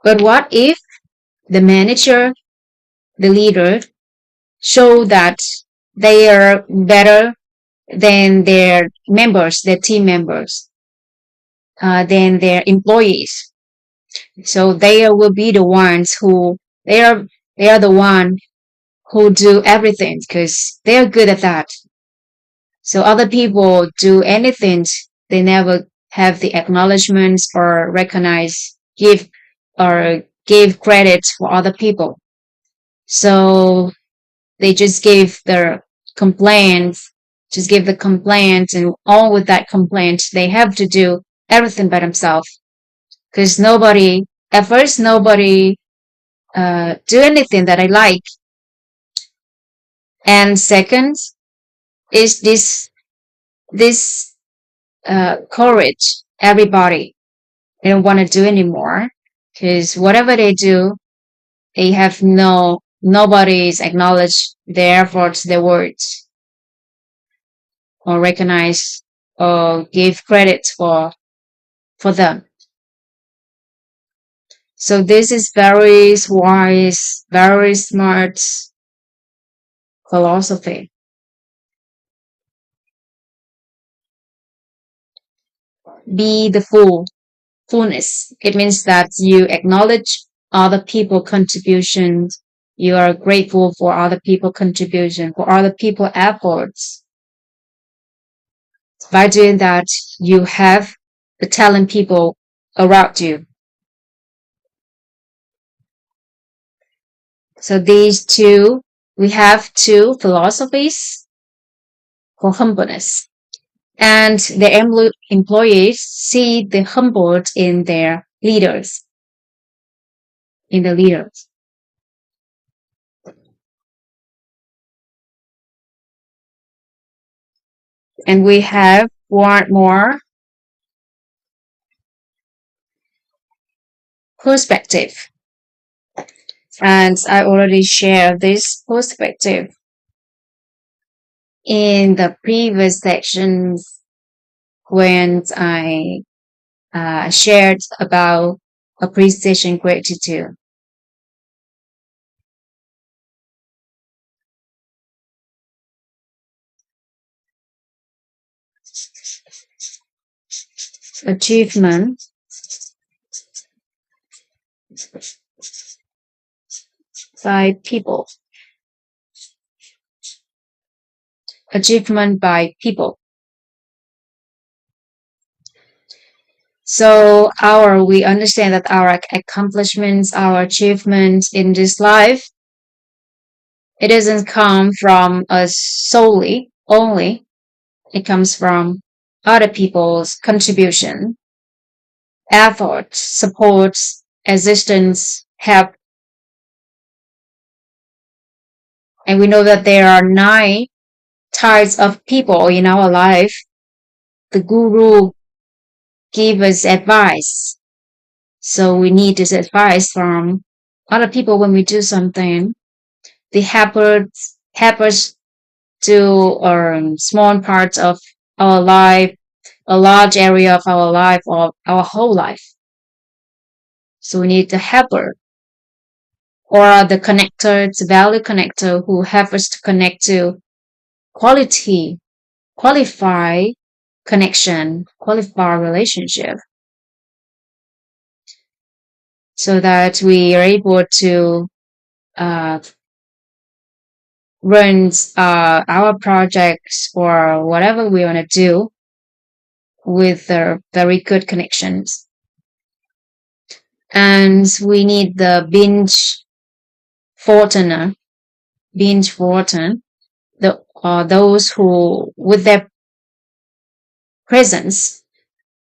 But what if the manager, the leader, show that they are better than their members, their team members, than their employees? So they will be the ones who they are the one who do everything because they are good at that. So other people do anything, they never have the acknowledgments or recognize, give credit for other people. So they just give their complaints, just give the complaint, and all with that complaint, they have to do everything by themselves. Because at first, nobody do anything that I like. And second is this courage. Everybody they don't want to do anymore because whatever they do, they have nobody's acknowledged their efforts, their words, or recognize or give credit for them. So this is very wise, very smart philosophy. Be the fullness. It means that you acknowledge other people contributions. You are grateful for other people contribution, for other people efforts. By doing that, you have the talent people around you. So we have two philosophies for humbleness. And the employees see the humbled in their leaders, in the leaders. And we have one more perspective. And I already shared this perspective in the previous sections when I shared about appreciation gratitude. Achievement by people. Achievement by people. So we understand that our accomplishments, our achievements in this life, it doesn't come from us solely, only. It comes from other people's contribution, effort, support, assistance, help. And we know that there are 9 types of people in our life. The guru give us advice. So we need this advice from other people when we do something. They help us to small parts of our life, a large area of our life, or our whole life. So we need the helper or the connector, the value connector who help us to connect to qualify connection, qualify relationship. so that we are able to uh, run our projects or whatever we want to do with very good connections. And we need the fortuner, binge fortune, those who, with their presence,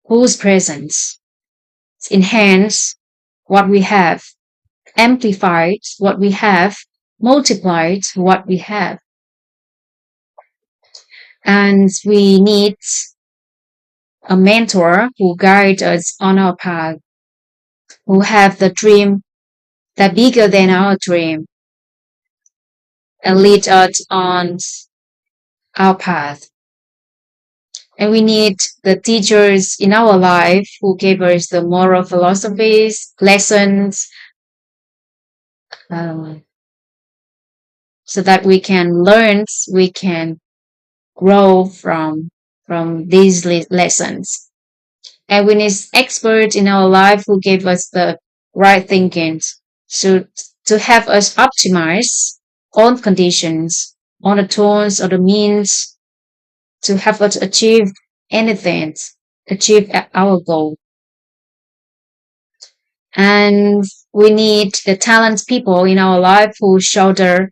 whose presence enhance what we have, amplified what we have, multiplied what we have. And we need a mentor who guides us on our path, who have the dream that bigger than our dream and lead us on our path. And we need the teachers in our life who gave us the moral philosophies, lessons, um, so that we can learn, we can grow from these lessons. And we need experts in our life who gave us the right thinking to have us optimize on conditions, on the tools or the means to have us achieve anything, achieve our goal. And we need the talented people in our life who shoulder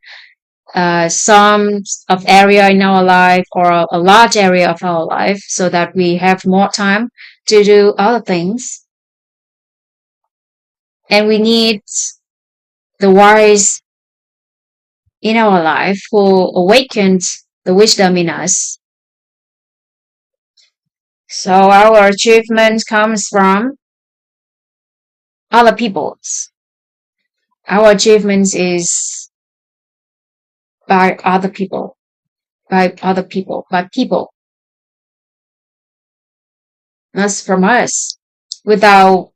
some of area in our life or a large area of our life so that we have more time to do other things. And we need the wise in our life who awakened the wisdom in us. So our achievement comes from other people's. Our achievements is by other people, by people, not from us. Without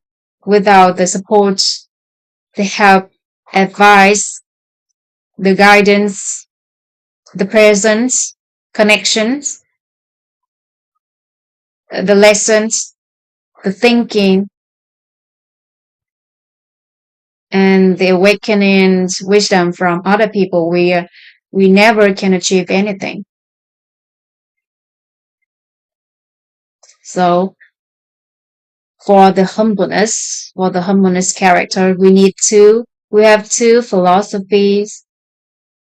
without the support, the help, advice, the guidance, the presence, connections, the lessons, the thinking, and the awakenings, wisdom from other people, we never can achieve anything. So for the humbleness character, we have two philosophies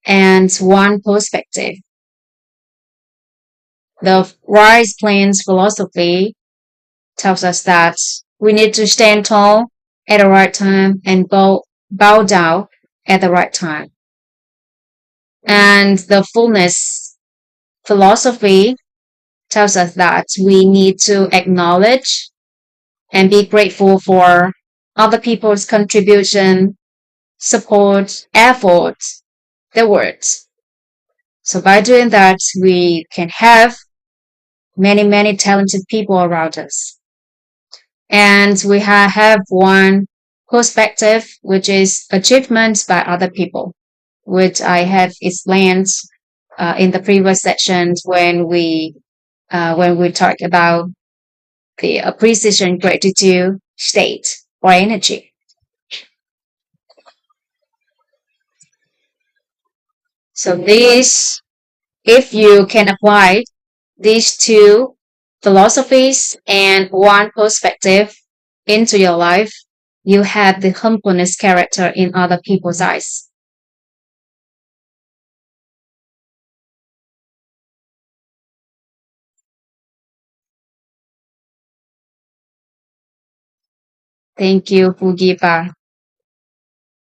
and one perspective. The Rise Plans philosophy tells us that we need to stand tall at the right time and bow down at the right time. And the fullness philosophy tells us that we need to acknowledge and be grateful for other people's contribution, support, effort, their words. So by doing that, we can have many, many talented people around us. And we have one perspective, which is achievements by other people, which I have explained in the previous sections when we talked about the appreciation gratitude state or energy. So this, if you can apply these two philosophies and one perspective into your life, you have the humbleness character in other people's eyes. Thank you, Fugiba.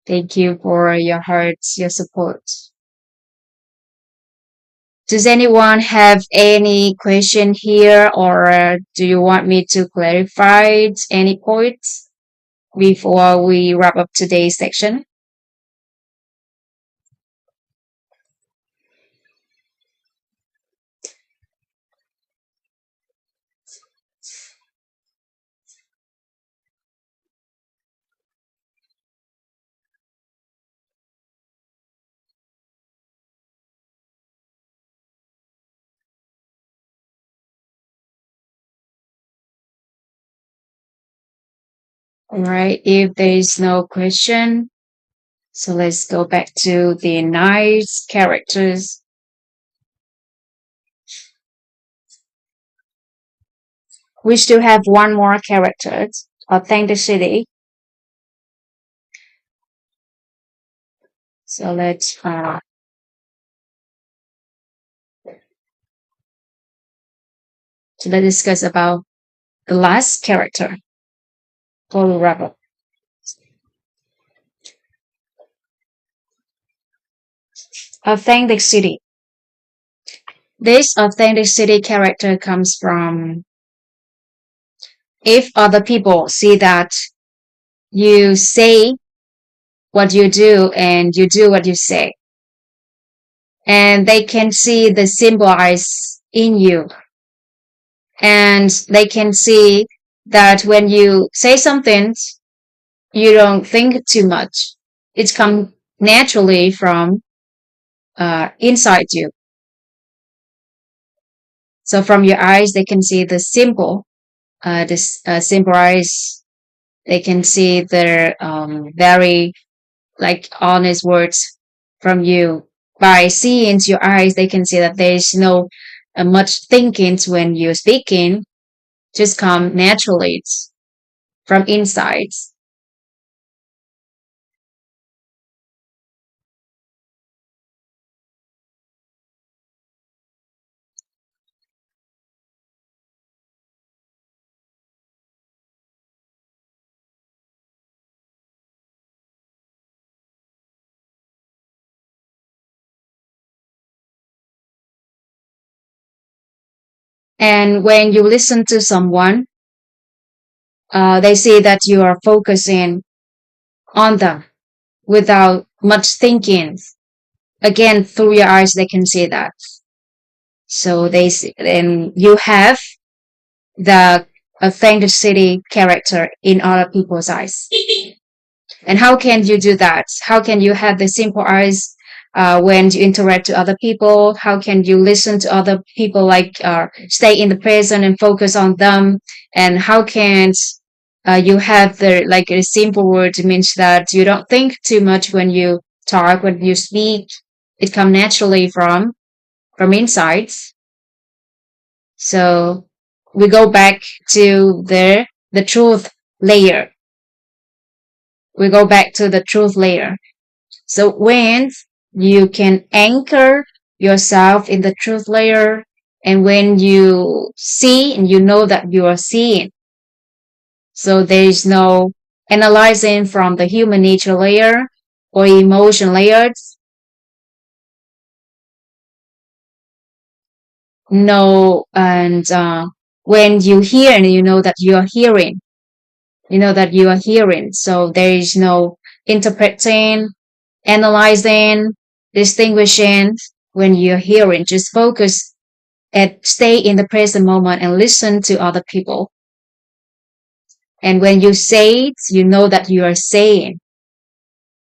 Thank you for your heart, your support. Does anyone have any question here, or do you want me to clarify any points before we wrap up today's section? All right. If there is no question, so let's go back to the nice characters. We still have one more character, authenticity. So let's discuss about the last character for rebel. Authenticity. This authenticity character comes from if other people see that you say what you do and you do what you say, and they can see the symbolize in you, and they can see that when you say something, you don't think too much. It's come naturally from inside you. So from your eyes, they can see the simple, this symbolize. They can see their very like honest words from you. By seeing into your eyes, they can see that there is no much thinking when you're speaking. Just come naturally it's from inside. And when you listen to someone, they see that you are focusing on them without much thinking. Again, through your eyes, they can see that. So they see, and you have the authenticity character in other people's eyes. And how can you do that? How can you have the simple eyes when you interact to other people? How can you listen to other people, like stay in the present and focus on them? And how can you have the like a simple word means that you don't think too much when you talk, when you speak. It comes naturally from inside. So we go back to the truth layer. We go back to the truth layer. So when you can anchor yourself in the truth layer, and when you see and you know that you are seeing, so there is no analyzing from the human nature layer or emotion layers. No, and when you hear and you know that you are hearing, you know that you are hearing. So there is no interpreting, analyzing, distinguishing when you're hearing. Just focus and stay in the present moment and listen to other people. And when you say it, you know that you are saying.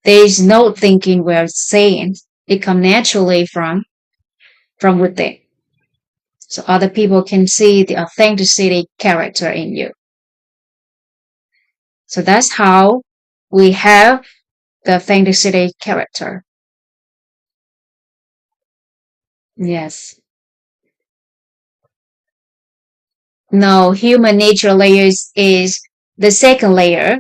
There is no thinking we're saying. It comes naturally from within. So other people can see the authenticity character in you. So that's how we have the authenticity character. Yes. No, human nature layers is the second layer.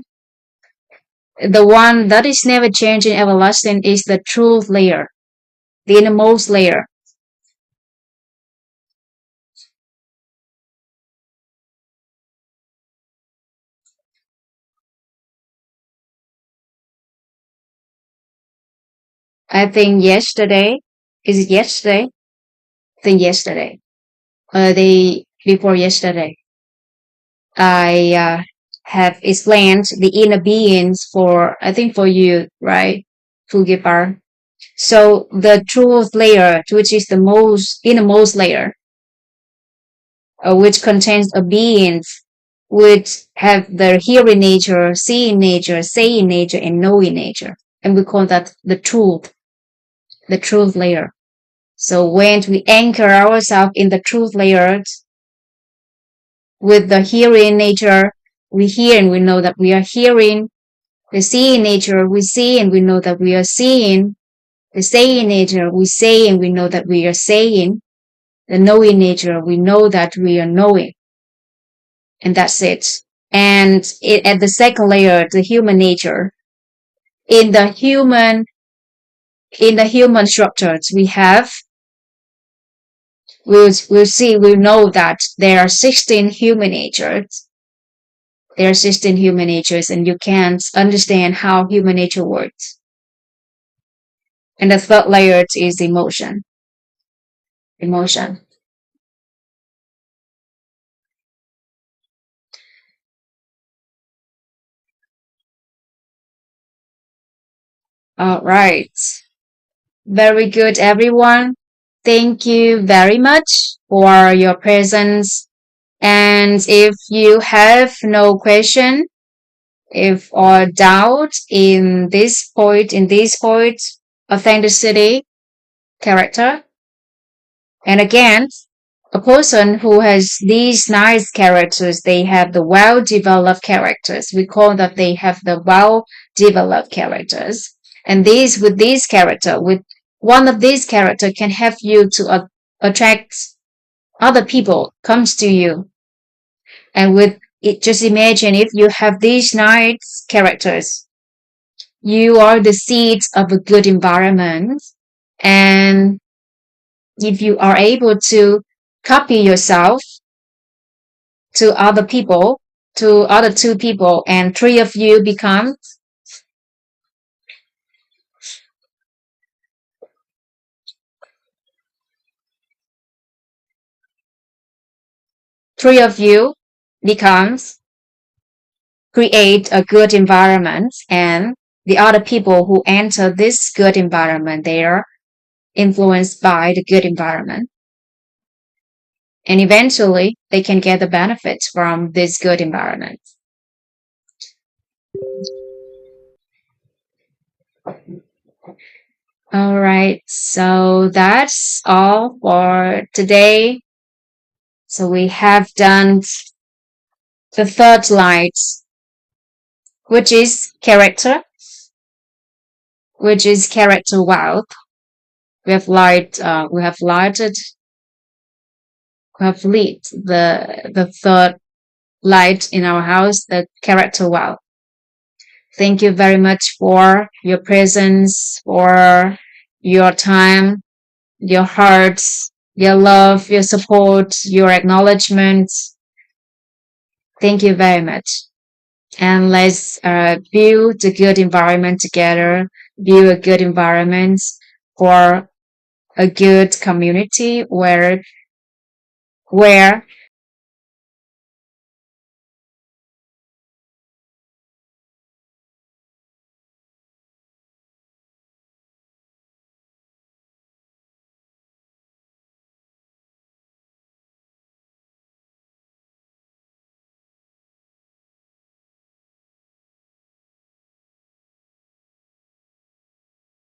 The one that is never changing, everlasting, is the truth layer, the innermost layer. I think yesterday, is it yesterday? I think yesterday. The before yesterday, I have explained the inner beings for I think for you, right? Fugibar. So the truth layer, which is the most innermost layer, which contains a beings which have the hearing nature, seeing nature, saying nature, and knowing nature, and we call that the truth layer. So when we anchor ourselves in the truth layers with the hearing nature, we hear and we know that we are hearing. The see in nature, we see and we know that we are seeing. The say in nature, we say and we know that we are saying. The know in nature, we know that we are knowing. And that's it. And at the second layer, the human nature. In the human structures, we'll know that there are 16 human natures. There are 16 human natures, and you can't understand how human nature works. And the third layer is emotion. Emotion. All right. Very good, everyone. Thank you very much for your presence. And if you have no question, if or doubt in this point, authenticity, character, and again, a person who has these nice characters, they have the well-developed characters. We call that they have the well-developed characters. And with this character, with one of these character can help you to attract other people comes to you. And with it, just imagine if you have these nice characters, you are the seeds of a good environment. And if you are able to copy yourself to other people, to other two people, and three of you become three of you becomes create a good environment, and the other people who enter this good environment, they are influenced by the good environment, and eventually they can get the benefits from this good environment. All right, so that's all for today. So we have done the third light, which is character, wealth. We have lighted, we have lit the third light in our house, the character wealth. Thank you very much for your presence, for your time, your hearts, your love, your support, your acknowledgement. Thank you very much. And let's build a good environment together, build a good environment for a good community where